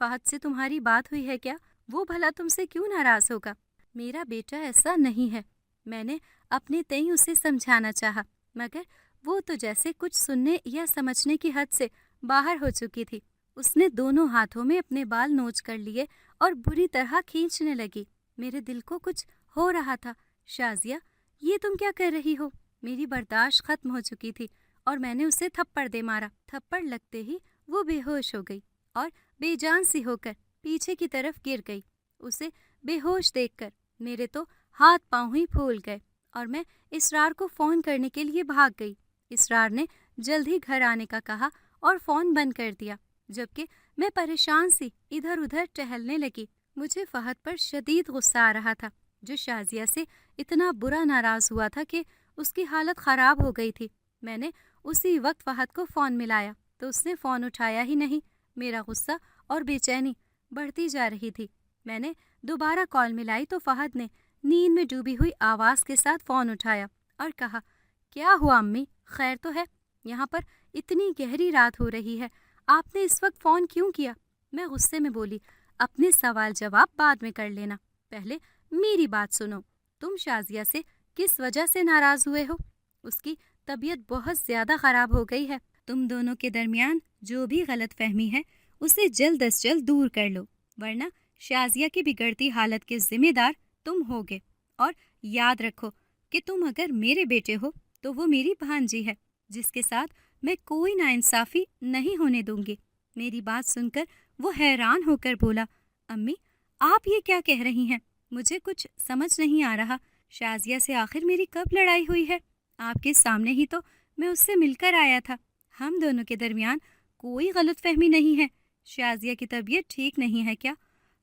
فہد سے تمہاری بات ہوئی ہے کیا؟ وہ بھلا تم سے کیوں ناراض ہوگا؟ میرا بیٹا ایسا نہیں ہے۔ میں نے اپنے تئیں اسے سمجھانا چاہا، مگر وہ تو جیسے کچھ سننے یا سمجھنے کی حد سے باہر ہو چکی تھی۔ اس نے دونوں ہاتھوں میں اپنے بال نوچ کر لیے اور بری طرح کھینچنے لگی۔ میرے دل کو کچھ ہو رہا تھا۔ شازیہ، یہ تم کیا کر رہی ہو؟ میری برداشت ختم ہو چکی تھی اور میں نے اسے تھپڑ دے مارا۔ تھپڑ لگتے ہی وہ بے ہوش ہو گئی اور بے جان سی ہو کر پیچھے کی طرف گر گئی۔ اسے بے ہوش دیکھ کر میرے تو ہاتھ پاؤں ہی پھول گئے اور میں اسرار کو فون کرنے کے لیے بھاگ گئی۔ اسرار نے جلد ہی گھر آنے کا کہا اور فون بند کر دیا، جبکہ میں پریشان سی ادھر ادھر ٹہلنے لگی۔ مجھے فہد پر شدید غصہ آ رہا تھا، جو شازیہ سے اتنا برا ناراض ہوا تھا کہ اس کی حالت خراب ہو گئی تھی۔ میں نے اسی وقت فہد کو فون ملایا تو اس نے فون اٹھایا ہی نہیں۔ میرا غصہ اور بے چینی بڑھتی جا رہی تھی۔ میں نے دوبارہ کال ملائی تو فہد نے نیند میں ڈوبی ہوئی آواز کے ساتھ فون اٹھایا اور کہا، کیا ہوا امی؟ خیر تو ہے؟ یہاں پر اتنی گہری رات ہو رہی ہے، آپ نے اس وقت فون کیوں کیا؟ میں غصے میں بولی، اپنے سوال جواب بعد میں کر لینا، پہلے میری بات سنو۔ تم شازیہ سے کس وجہ سے ناراض ہوئے ہو؟ اس کی طبیعت بہت زیادہ خراب ہو گئی ہے۔ تم دونوں کے درمیان جو بھی غلط فہمی ہے اسے جلد از جلد دور کر لو، ورنہ شازیہ کی بگڑتی حالت کے ذمہ دار تم ہوگے۔ اور یاد رکھو کہ تم اگر میرے بیٹے ہو تو وہ میری بھانجی ہے، جس کے ساتھ میں کوئی ناانصافی نہیں ہونے دوں گی۔ میری بات سن کر وہ حیران ہو کر بولا، امی آپ یہ کیا کہہ رہی ہیں؟ مجھے کچھ سمجھ نہیں آ رہا۔ شازیہ سے آخر میری کب لڑائی ہوئی ہے؟ آپ کے سامنے ہی تو میں اس سے مل کر آیا تھا۔ ہم دونوں کے درمیان کوئی غلط فہمی نہیں ہے۔ شازیہ کی طبیعت ٹھیک نہیں ہے کیا؟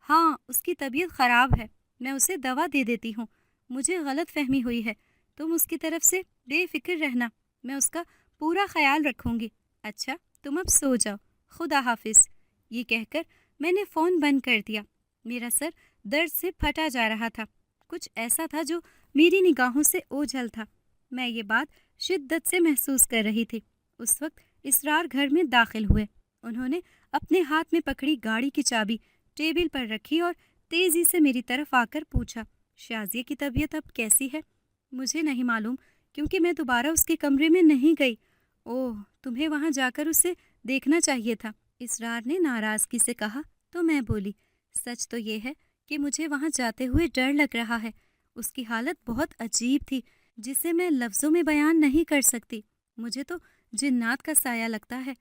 ہاں، اس کی طبیعت خراب ہے، میں اسے دوا دے دیتی ہوں۔ مجھے غلط فہمی ہوئی ہے، تم اس کی طرف سے بے فکر رہنا، میں اس کا پورا خیال رکھوں گی۔ اچھا، تم اب سو جاؤ، خدا حافظ۔ یہ کہہ کر میں نے فون بند کر دیا۔ میرا سر درد سے پھٹا جا رہا تھا۔ کچھ ایسا تھا جو میری نگاہوں سے اوجھل تھا۔ میں یہ بات شدت سے محسوس کر رہی تھی۔ اس وقت اسرار گھر میں داخل ہوئے۔ انہوں نے اپنے ہاتھ میں پکڑی گاڑی کی چابی ٹیبل پر رکھی اور تیزی سے میری طرف آ کر پوچھا، شازیہ کی طبیعت اب کیسی ہے؟ مجھے نہیں معلوم، کیونکہ میں دوبارہ اس کے کمرے میں نہیں گئی۔ اوہ، تمہیں وہاں جا کر اسے دیکھنا چاہیے تھا، اسرار نے ناراضگی سے کہا تو میں بولی، سچ تو یہ ہے کہ مجھے وہاں جاتے ہوئے ڈر لگ رہا ہے۔ اس کی حالت بہت عجیب تھی، جسے میں لفظوں میں بیان نہیں کر سکتی۔ مجھے تو جنات کا سایہ لگتا ہے۔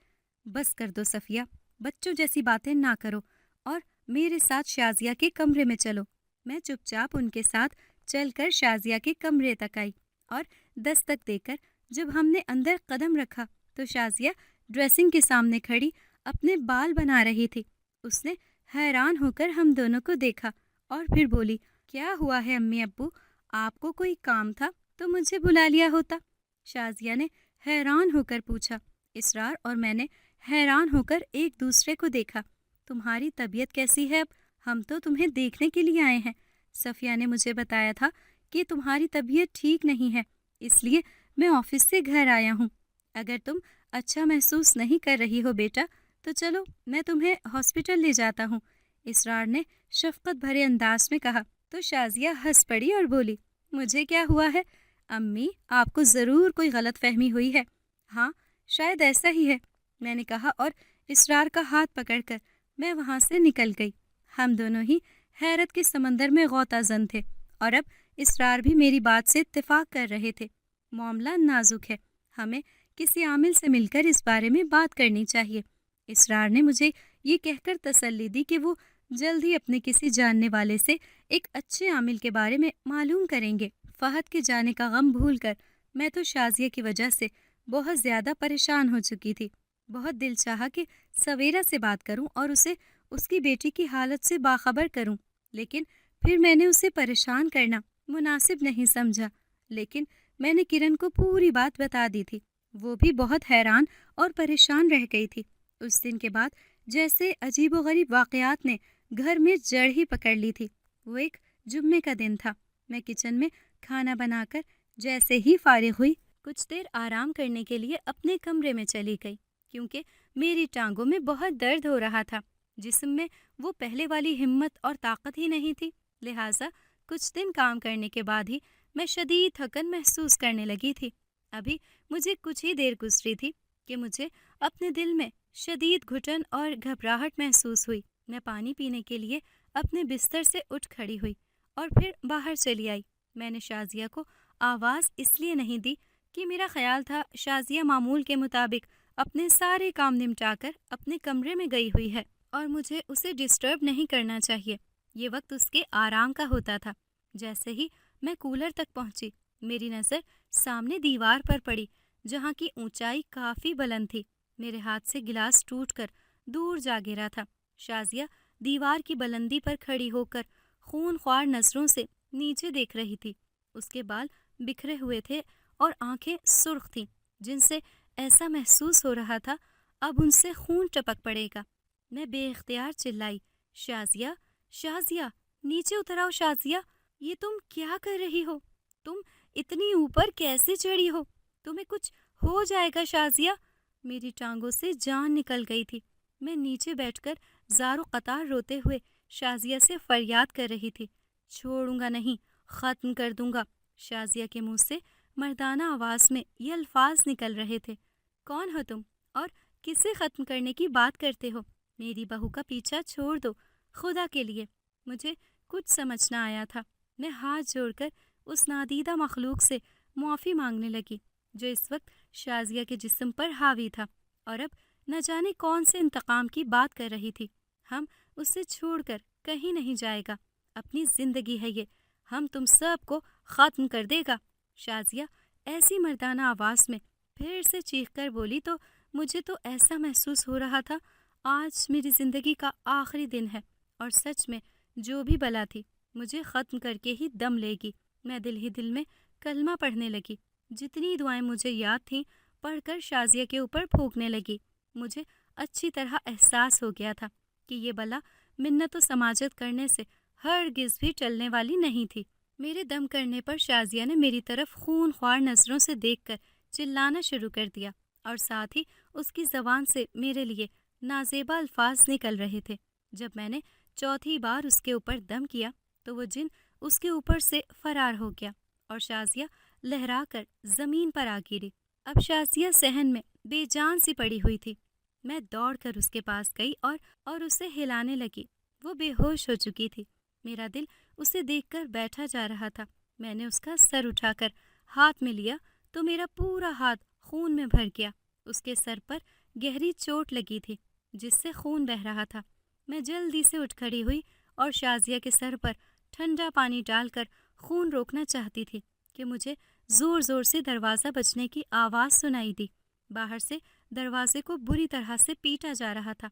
بس کر دو صفیہ، بچوں جیسی باتیں نہ کرو اور میرے ساتھ شازیہ کے کمرے میں چلو۔ میں چپ چاپ ان کے ساتھ چل کر شازیہ کے کمرے تک آئی اور دستک دے کر جب ہم نے اندر قدم رکھا تو شازیہ ڈریسنگ کے سامنے کھڑی اپنے بال بنا رہی تھی۔ اس نے حیران ہو کر ہم دونوں کو دیکھا اور پھر بولی، کیا ہوا ہے امی ابو؟ آپ کو کوئی کام تھا تو مجھے بلا لیا ہوتا۔ شازیہ نے حیران ہو کر پوچھا۔ اسرار اور میں نے حیران ہو کر ایک دوسرے کو دیکھا۔ تمہاری طبیعت کیسی ہے اب؟ ہم تو تمہیں دیکھنے کے لیے آئے ہیں۔ صفیہ نے مجھے بتایا تھا کہ تمہاری طبیعت ٹھیک نہیں ہے، اس لیے میں آفس سے گھر آیا ہوں۔ اگر تم اچھا محسوس نہیں کر رہی ہو بیٹا، تو چلو میں تمہیں ہاسپٹل لے جاتا ہوں، اسرار نے شفقت بھرے انداز میں کہا۔ تو شازیہ ہنس پڑی اور بولی، مجھے کیا ہوا ہے امی، آپ کو ضرور کوئی غلط فہمی ہوئی ہے۔ ہاں شاید ایسا ہی ہے، میں نے کہا اور اسرار کا ہاتھ پکڑ کر میں وہاں سے نکل گئی۔ ہم دونوں ہی حیرت کے سمندر میں غوطہ زن تھے اور اب اسرار بھی میری بات سے اتفاق کر رہے تھے۔ معاملہ نازک ہے، ہمیں کسی عامل سے مل کر اس بارے میں بات کرنی چاہیے۔ اسرار نے مجھے یہ کہہ کر تسلی دی کہ وہ جلد ہی اپنے کسی جاننے والے سے ایک اچھے عامل کے بارے میں معلوم کریں گے۔ فہد کے جانے کا غم بھول کر میں تو شازیہ کی وجہ سے بہت زیادہ پریشان ہو چکی تھی۔ بہت دل چاہا کہ سویرا سے بات کروں اور اسے اس کی بیٹی کی حالت سے باخبر کروں، لیکن پھر میں نے اسے پریشان کرنا مناسب نہیں سمجھا۔ لیکن میں نے کرن کو پوری بات بتا دی تھی، وہ بھی بہت حیران اور پریشان رہ گئی تھی۔ اس دن کے بعد جیسے عجیب و غریب واقعات نے گھر میں جڑ ہی پکڑ لی تھی۔ وہ ایک جمعے کا دن تھا۔ میں کچن میں کھانا بنا کر جیسے ہی فارغ ہوئی، کچھ دیر آرام کرنے کے لیے اپنے کمرے میں چلی گئی، کیونکہ میری ٹانگوں میں بہت درد ہو رہا تھا۔ جسم میں وہ پہلے والی ہمت اور طاقت ہی نہیں تھی، لہٰذا کچھ دن کام کرنے کے بعد ہی میں شدید تھکن محسوس کرنے لگی تھی۔ ابھی مجھے کچھ ہی دیر گزری تھی کہ مجھے اپنے دل میں شدید گھٹن اور گھبراہٹ محسوس ہوئی۔ میں پانی پینے کے لیے اپنے بستر سے اٹھ کھڑی ہوئی اور پھر باہر چلی آئی۔ میں نے شازیہ کو آواز اس لیے نہیں دی کہ میرا خیال تھا شازیہ معمول کے مطابق اپنے سارے کام نمٹا کر اپنے کمرے میں گئی ہوئی ہے اور مجھے اسے ڈسٹرب نہیں کرنا چاہیے۔ یہ وقت اس کے آرام کا ہوتا تھا۔ جیسے ہی میں کولر تک پہنچی، میری نظر سامنے دیوار پر پڑی، جہاں کی اونچائی کافی بلند تھی۔ میرے ہاتھ سے گلاس ٹوٹ کر دور جا گرا تھا۔ شازیہ دیوار کی بلندی پر کھڑی ہو کر خون خوار نظروں سے نیچے دیکھ رہی تھی۔ اس کے بال بکھرے ہوئے تھے اور آنکھیں سرخ تھیں، جن سے ایسا محسوس ہو رہا تھا اب ان سے خون ٹپک پڑے گا۔ میں بے اختیار چلائی، شازیہ، شازیہ، نیچے اتر آؤ شازیہ، یہ تم کیا کر رہی ہو؟ تم اتنی اوپر کیسے چڑھی ہو؟ تمہیں کچھ ہو جائے گا شازیہ۔ میری ٹانگوں سے جان نکل گئی تھی۔ میں نیچے بیٹھ کر زار و قطار روتے ہوئے شازیہ سے فریاد کر رہی تھی، چھوڑوں گا نہیں، ختم کر دوں گا۔ شازیہ کے منہ سے مردانہ آواز میں یہ الفاظ نکل رہے تھے، کون ہو تم اور کسے ختم کرنے کی بات کرتے ہو؟ میری بہو کا پیچھا چھوڑ دو خدا کے لیے۔ مجھے کچھ سمجھ نہ آیا تھا۔ میں ہاتھ جوڑ کر اس نادیدہ مخلوق سے معافی مانگنے لگی جو اس وقت شازیہ کے جسم پر حاوی تھا اور اب نہ جانے کون سے انتقام کی بات کر رہی تھی۔ ہم اسے چھوڑ کر کہیں نہیں جائے گا، اپنی زندگی ہے یہ، ہم تم سب کو ختم کر دے گا۔ شازیہ ایسی مردانہ آواز میں پھر سے چیخ کر بولی تو مجھے تو ایسا محسوس ہو رہا تھا آج میری زندگی کا آخری دن ہے اور سچ میں جو بھی بلا تھی مجھے ختم کر کے ہی دم لے گی۔ میں دل ہی دل میں کلمہ پڑھنے لگی، جتنی دعائیں مجھے یاد تھیں پڑھ کر شازیہ کے اوپر پھونکنے لگی۔ مجھے اچھی طرح احساس ہو گیا تھا کہ یہ بلا منت و سماجت کرنے سے ہرگز بھی ٹلنے والی نہیں تھی۔ میرے دم کرنے پر شازیہ نے میری طرف خون خوار نظروں سے دیکھ کر چلانا شروع کر دیا اور ساتھ ہی اس کی زبان سے میرے لیے نازیبا الفاظ نکل رہے تھے۔ جب میں نے چوتھی بار اس کے اوپر دم کیا تو وہ جن اس کے اوپر سے فرار ہو گیا اور شازیہ لہرا کر زمین پر آ گری۔ اب شازیہ صحن میں بے جان سی پڑی ہوئی تھی۔ میں دوڑ کر اس کے پاس گئی اور اسے ہلانے لگی۔ وہ بے ہوش ہو چکی تھی۔ میرا دل اسے دیکھ کر بیٹھا جا رہا تھا۔ میں نے اس کا سر اٹھا کر ہاتھ میں لیا تو میرا پورا ہاتھ خون میں بھر گیا۔ اس کے سر پر گہری چوٹ لگی تھی جس سے خون بہہ رہا تھا۔ میں جلدی سے اٹھ کھڑی ہوئی اور شازیہ کے سر پر ٹھنڈا پانی ڈال کر خون روکنا چاہتی تھی کہ مجھے زور زور سے دروازہ بجنے کی آواز سنائی دی۔ باہر سے دروازے کو بری طرح سے پیٹا جا رہا تھا۔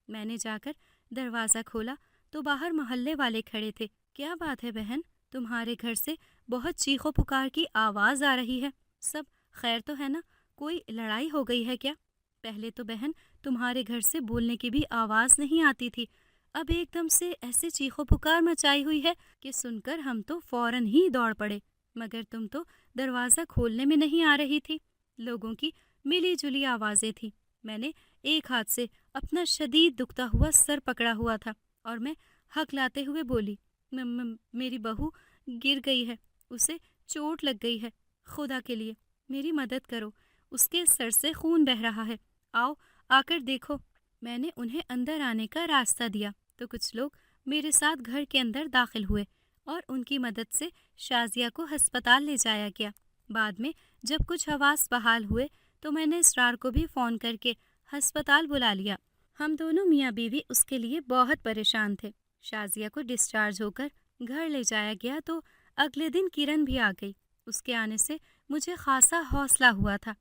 میں نے جا کر دروازہ کھولا تو باہر محلے والے کھڑے تھے۔ کیا بات ہے بہن، تمہارے گھر سے بہت چیخو پکار کی آواز آ رہی ہے، سب خیر تو ہے نا؟ کوئی لڑائی ہو گئی ہے کیا؟ پہلے تو بہن تمہارے گھر سے بولنے کی بھی آواز نہیں آتی تھی، اب ایک دم سے ایسے چیخو پکار مچائی ہوئی ہے کہ سن کر ہم تو فوراً ہی دوڑ پڑے، مگر تم تو دروازہ کھولنے میں نہیں آ رہی تھی۔ لوگوں کی ملی جلی آوازیں تھیں۔ میں نے ایک ہاتھ سے اپنا شدید دکھتا ہوا سر پکڑا ہوا تھا اور میں ہکلاتے ہوئے بولی، میری بہو گر گئی ہے، اسے چوٹ لگ گئی ہے، خدا کے لیے میری مدد کرو، اس کے سر سے خون بہہ رہا ہے، آؤ آ کر دیکھو۔ میں نے انہیں اندر آنے کا راستہ دیا تو کچھ لوگ میرے ساتھ گھر کے اندر داخل ہوئے اور ان کی مدد سے شازیہ کو ہسپتال لے جایا گیا۔ بعد میں جب کچھ حواس بحال ہوئے تو میں نے اسرار کو بھی فون کر کے ہسپتال بلا لیا۔ ہم دونوں میاں بیوی اس کے لیے بہت پریشان تھے۔ شازیہ کو ڈسچارج ہو کر گھر لے جایا گیا تو اگلے دن کرن بھی آ گئی۔ اس کے آنے سے مجھے خاصا حوصلہ ہوا تھا۔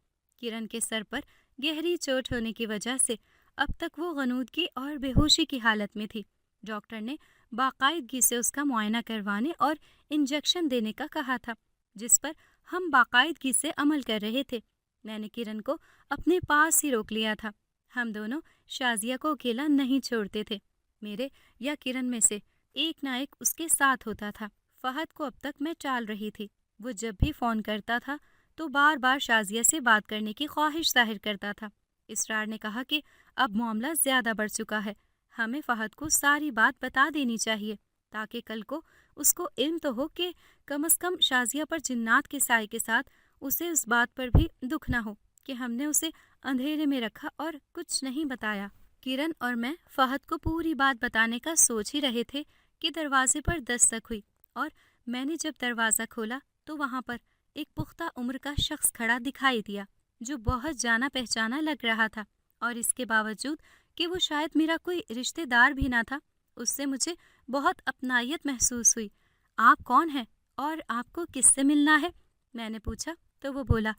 کرن کے سر پر گہری چوٹ ہونے کی وجہ سے اب تک وہ غنودگی اور بے ہوشی کی حالت میں تھی۔ ڈاکٹر نے باقاعدگی سے اس کا معائنہ کروانے اور انجیکشن دینے کا کہا تھا، جس پر ہم باقاعدگی سے عمل کر رہے تھے۔ میں نے کرن کو اپنے پاس ہی روک لیا تھا۔ ہم دونوں شازیہ کو اکیلا نہیں چھوڑتے تھے۔ میرے یا کرن میں سے ایک نہ ایک اس کے ساتھ ہوتا تھا۔ فہد کو اب تک میں ٹال رہی تھی۔ وہ جب بھی فون کرتا تھا تو بار بار شازیہ سے بات کرنے کی خواہش ظاہر کرتا تھا۔ اسرار نے کہا کہ اب معاملہ زیادہ بڑھ چکا ہے، ہمیں فہد کو ساری بات بتا دینی چاہیے تاکہ کل کو اس کو علم تو ہو کہ کم از کم شازیہ پر جنات کے سائے کے ساتھ اسے اس بات پر بھی دکھ نہ ہو کہ ہم نے اسے اندھیرے میں رکھا اور کچھ نہیں بتایا۔ کرن اور میں فہد کو پوری بات بتانے کا سوچ ہی رہے تھے کہ دروازے پر دستک ہوئی اور میں نے جب دروازہ کھولا تو وہاں پر ایک پختہ عمر کا شخص کھڑا دکھائی دیا جو بہت جانا پہچانا لگ رہا تھا، اور اس کے باوجود کہ وہ شاید میرا کوئی رشتہ دار بھی نہ تھا، اس سے مجھے بہت اپنائیت محسوس ہوئی۔ آپ کون ہیں اور آپ کو کس سے ملنا ہے؟ میں نے پوچھا تو وہ بولا،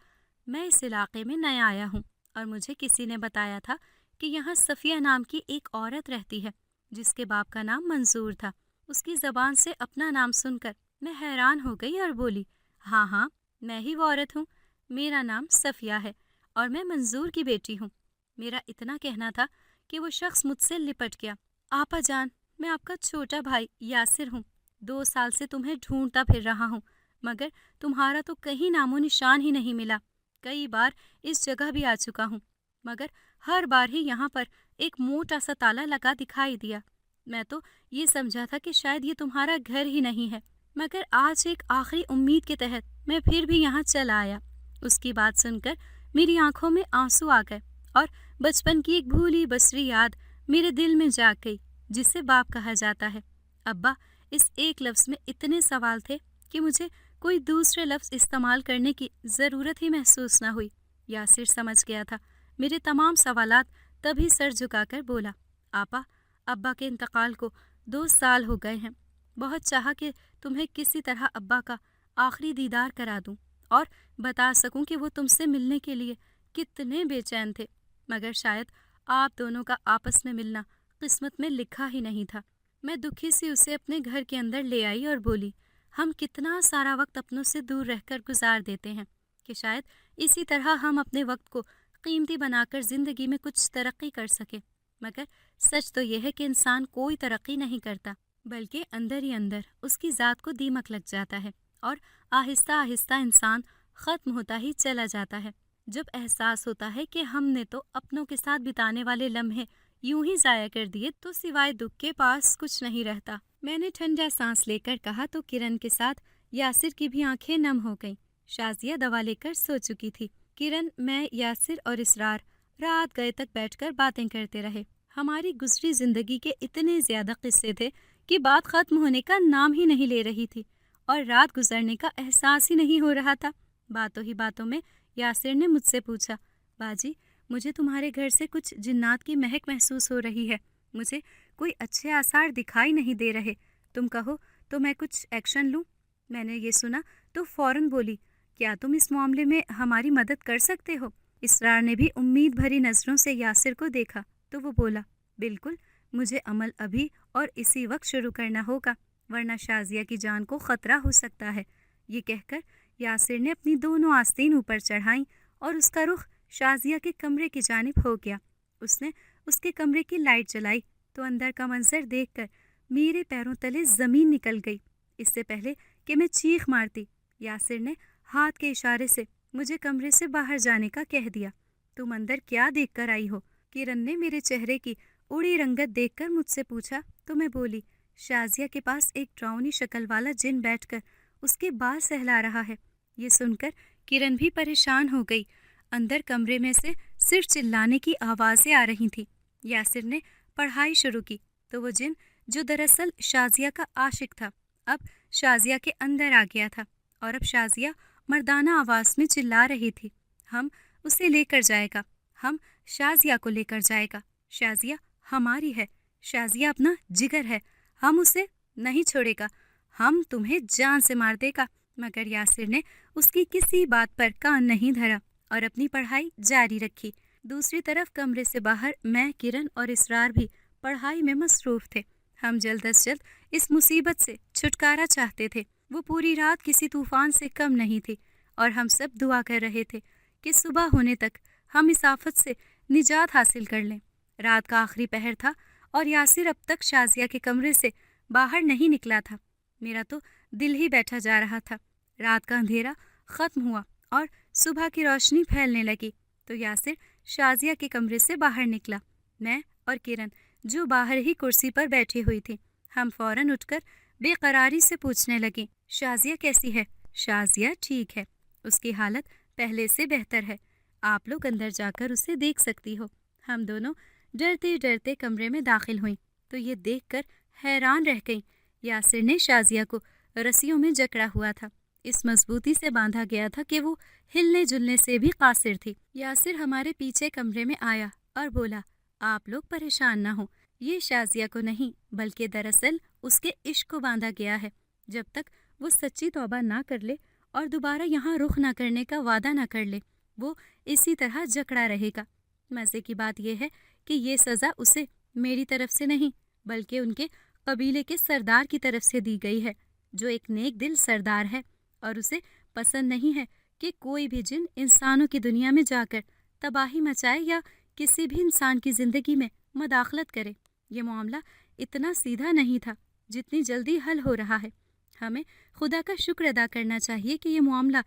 میں اس علاقے میں نیا آیا ہوں اور مجھے کسی نے بتایا تھا کہ یہاں صفیہ نام کی ایک عورت رہتی ہے جس کے باپ کا نام منظور تھا۔ اس کی زبان سے اپنا نام سن کر میں حیران ہو گئی اور بولی، ہاں میں ہی وہ عورت ہوں، میرا نام صفیہ ہے اور میں منظور کی بیٹی ہوں۔ میرا اتنا کہنا تھا کہ وہ شخص مجھ سے لپٹ گیا۔ آپا جان، میں آپ کا چھوٹا بھائی یاسر ہوں، 2 سال سے تمہیں ڈھونڈتا پھر رہا ہوں مگر تمہارا تو کہیں نام و نشان ہی نہیں ملا۔ کئی بار اس جگہ بھی آ چکا ہوں مگر ہر بار ہی یہاں پر ایک موٹا سا تالا لگا دکھائی دیا۔ میں تو یہ سمجھا تھا کہ شاید یہ تمہارا گھر ہی نہیں ہے، مگر آج ایک آخری امید کے تحت میں پھر بھی یہاں چلا آیا۔ اس کی بات سن کر میری آنکھوں میں آنسو آ گئے اور بچپن کی ایک بھولی بسری یاد میرے دل میں جاگ گئی جسے باپ کہا جاتا ہے۔ ابا، اس ایک لفظ میں اتنے سوال تھے کہ مجھے کوئی دوسرے لفظ استعمال کرنے کی ضرورت ہی محسوس نہ ہوئی۔ یاسر سمجھ گیا تھا میرے تمام سوالات، تبھی سر جھکا کر بولا، آپا، ابا کے انتقال کو 2 سال ہو گئے ہیں۔ بہت چاہا کہ تمہیں کسی طرح ابا کا آخری دیدار کرا دوں اور بتا سکوں کہ وہ تم سے ملنے کے لیے کتنے بے چین تھے، مگر شاید آپ دونوں کا آپس میں ملنا قسمت میں لکھا ہی نہیں تھا۔ میں دکھی سی اسے اپنے گھر کے اندر لے آئی اور بولی، ہم کتنا سارا وقت اپنوں سے دور رہ کر گزار دیتے ہیں کہ شاید اسی طرح ہم اپنے وقت کو قیمتی بنا کر زندگی میں کچھ ترقی کر سکیں، مگر سچ تو یہ ہے کہ انسان کوئی ترقی نہیں کرتا بلکہ اندر ہی اندر اس کی ذات کو دیمک لگ جاتا ہے اور آہستہ آہستہ انسان ختم ہوتا ہی چلا جاتا ہے۔ جب احساس ہوتا ہے کہ ہم نے تو اپنوں کے ساتھ بتانے والے لمحے یوں ہی ضائع کر دیے تو سوائے دکھ کے پاس کچھ نہیں رہتا۔ میں نے ٹھنڈا سانس لے کر کہا تو کرن کے ساتھ یاسر کی بھی آنکھیں نم ہو گئیں۔ شازیہ دوا لے کر سو چکی تھی۔ کرن، میں، یاسر اور اسرار رات گئے تک بیٹھ کر باتیں کرتے رہے۔ ہماری گزری زندگی کے اتنے زیادہ قصے تھے کہ بات ختم ہونے کا نام ہی نہیں لے رہی تھی اور رات گزرنے کا احساس ہی نہیں ہو رہا تھا۔ باتوں ہی باتوں میں یاسر نے مجھ سے پوچھا، باجی، مجھے تمہارے گھر سے کچھ جنات کی مہک محسوس ہو رہی ہے، مجھے کوئی اچھے آثار دکھائی نہیں دے رہے، تم کہو تو میں کچھ ایکشن لوں؟ میں نے یہ سنا تو فوراً بولی، کیا تم اس معاملے میں ہماری مدد کر سکتے ہو؟ اسرار نے بھی امید بھری نظروں سے یاسر کو دیکھا تو وہ بولا، بالکل، مجھے عمل ابھی اور اسی وقت شروع کرنا ہوگا ورنہ شازیہ کی جان کو خطرہ ہو سکتا ہے۔ یہ کہہ کر یاسر نے اپنی دونوں آستین اوپر چڑھائیں اور اس کا رخ شازیہ کے کمرے کی جانب ہو گیا۔ اس نے اس کے کمرے کی لائٹ جلائی تو اندر کا منظر دیکھ کر میرے پیروں تلے زمین نکل گئی۔ اس سے پہلے کہ میں چیخ مارتی، یاسر نے ہاتھ کے اشارے سے مجھے کمرے سے باہر جانے کا کہہ دیا۔ تم اندر کیا دیکھ کر آئی ہو؟ کرن نے میرے چہرے کی اڑی رنگت دیکھ کر مجھ سے پوچھا تو میں بولی، شازیہ کے پاس ایک ڈراؤنی شکل والا جن بیٹھ کر اس کے بال سہلا رہا ہے۔ یہ سن کر کرن بھی پریشان ہو گئی۔ اندر کمرے میں سے صرف چلانے کی آوازیں آ رہی تھیں۔ یاسر نے پڑھائی شروع کی تو وہ جن جو دراصل شازیہ کا عاشق تھا اب شازیہ کے اندر آ گیا تھا، اور اب شازیہ مردانہ آواز میں چلا رہی تھی، ہم اسے لے کر جائے گا، ہم شازیہ کو لے کر جائے گا، شازیہ ہماری ہے، شازیہ اپنا جگر ہے، ہم اسے نہیں چھوڑے گا، ہم تمہیں جان سے مار دے گا۔ مگر یاسر نے اس کی کسی بات پر کان نہیں دھرا اور اپنی پڑھائی جاری رکھی۔ دوسری طرف کمرے سے باہر میں، کرن اور اسرار بھی پڑھائی میں مصروف تھے۔ ہم جلد از جلد اس مصیبت سے چھٹکارا چاہتے تھے۔ وہ پوری رات کسی طوفان سے کم نہیں تھی اور ہم سب دعا کر رہے تھے کہ صبح ہونے تک ہم اس آفت سے نجات حاصل کر لیں۔ رات کا آخری پہر تھا اور یاسر اب تک شازیہ کے کمرے سے باہر نہیں نکلا تھا۔ میرا تو دل ہی بیٹھا جا رہا تھا۔ رات کا اندھیرا ختم ہوا اور صبح کی روشنی پھیلنے لگی تو یاسر شازیہ کے کمرے سے باہر نکلا۔ میں اور کرن جو باہر ہی کرسی پر بیٹھی ہوئی تھی، ہم فوراً اٹھ کر بے قراری سے پوچھنے لگیں، شازیہ کیسی ہے؟ شازیہ ٹھیک ہے، اس کی حالت پہلے سے بہتر ہے، آپ لوگ اندر جا کر اسے دیکھ سکتی ہو۔ ہم دونوں ڈرتے ڈرتے کمرے میں داخل ہوئیں تو یہ دیکھ کر حیران رہ گئیں۔ یاسر نے شازیہ کو رسیوں میں جکڑا ہوا تھا، اس مضبوطی سے باندھا گیا تھا کہ وہ ہلنے جلنے سے بھی قاصر تھی۔ یاسر ہمارے پیچھے کمرے میں آیا اور بولا، آپ لوگ پریشان نہ ہوں، یہ شازیہ کو نہیں بلکہ دراصل اس کے عشق کو باندھا گیا ہے۔ جب تک وہ سچی توبہ نہ کر لے اور دوبارہ یہاں رخ نہ کرنے کا وعدہ نہ کر لے، وہ اسی طرح جکڑا رہے گا۔ مزے کی بات یہ ہے کہ یہ سزا اسے میری طرف سے نہیں بلکہ ان کے قبیلے کے سردار کی طرف سے دی گئی ہے، جو ایک نیک دل سردار ہے، اور اسے پسند نہیں ہے کہ کوئی بھی جن انسانوں کی دنیا میں جا کر تباہی مچائے یا کسی بھی انسان کی زندگی میں مداخلت کرے۔ یہ معاملہ اتنا سیدھا نہیں تھا جتنی جلدی حل ہو رہا ہے۔ ہمیں خدا کا شکر ادا کرنا چاہیے کہ یہ معاملہ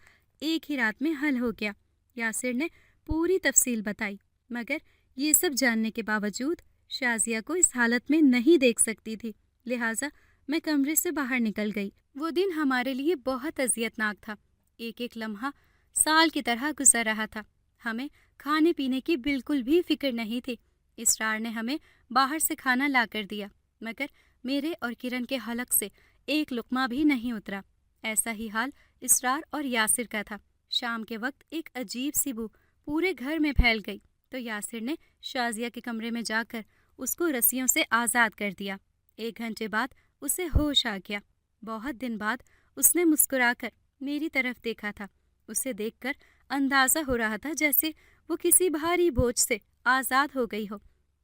ایک ہی رات میں حل ہو گیا۔ یاسر نے پوری تفصیل بتائی، مگر یہ سب جاننے کے باوجود شازیہ کو اس حالت میں نہیں دیکھ سکتی تھی، لہٰذا میں کمرے سے باہر نکل گئی۔ وہ دن ہمارے لیے بہت اذیت ناک تھا، ایک ایک لمحہ سال کی طرح گزر رہا تھا۔ ہمیں کھانے پینے کی بالکل بھی فکر نہیں تھی۔ اسرار نے ہمیں باہر سے کھانا لا کر دیا، مگر میرے اور کرن کے حلق سے ایک لقمہ بھی نہیں اترا۔ ایسا ہی حال اسرار اور یاسر کا تھا۔ شام کے وقت ایک عجیب سی بو پورے گھر میں پھیل گئی تو یاسر نے شازیہ کے کمرے میں جا کر اس کو رسیوں سے آزاد کر دیا۔ 1 گھنٹے بعد اسے ہوش آ گیا۔ بہت دن بعد اس نے مسکرا کر میری طرف دیکھا تھا۔ اسے دیکھ کر اندازہ ہو رہا تھا جیسے وہ کسی بھاری بوجھ سے آزاد ہو گئی ہو۔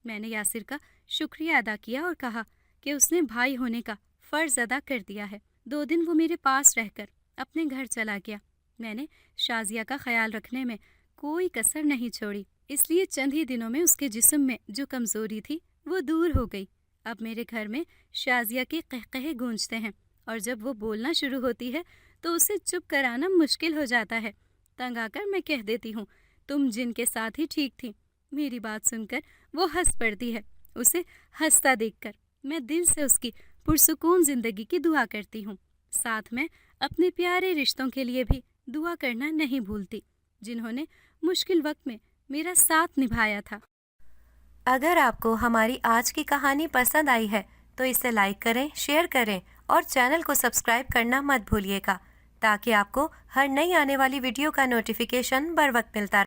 میں نے یاسر کا شکریہ ادا کیا اور کہا کہ اس نے بھائی ہونے کا فرض ادا کر دیا ہے۔ 2 دن وہ میرے پاس رہ کر اپنے گھر چلا گیا۔ میں نے شازیہ کا خیال رکھنے میں کوئی کسر نہیں چھوڑی، اس لیے چند ہی دنوں میں اس کے جسم میں جو کمزوری تھی وہ دور ہو گئی۔ اب میرے گھر میں شازیہ کے قہقہے گونجتے ہیں، اور جب وہ بولنا شروع ہوتی ہے تو اسے چپ کرانا مشکل ہو جاتا ہے۔ تنگ آ کر میں کہہ دیتی ہوں، تم جن کے ساتھ ہی ٹھیک تھی۔ میری بات سن کر وہ ہنس پڑتی ہے۔ اسے ہنستا دیکھ کر میں دل سے اس کی پرسکون زندگی کی دعا کرتی ہوں۔ ساتھ میں اپنے پیارے رشتوں کے لیے بھی دعا کرنا نہیں بھولتی، جنہوں نے مشکل وقت میں میرا ساتھ نبھایا تھا۔ اگر آپ کو ہماری آج کی کہانی پسند آئی ہے تو اسے لائک کریں، شیئر کریں اور چینل کو سبسکرائب کرنا مت بھولیے گا، تاکہ آپ کو ہر نئی آنے والی ویڈیو کا نوٹیفیکیشن بر وقت ملتا رہے۔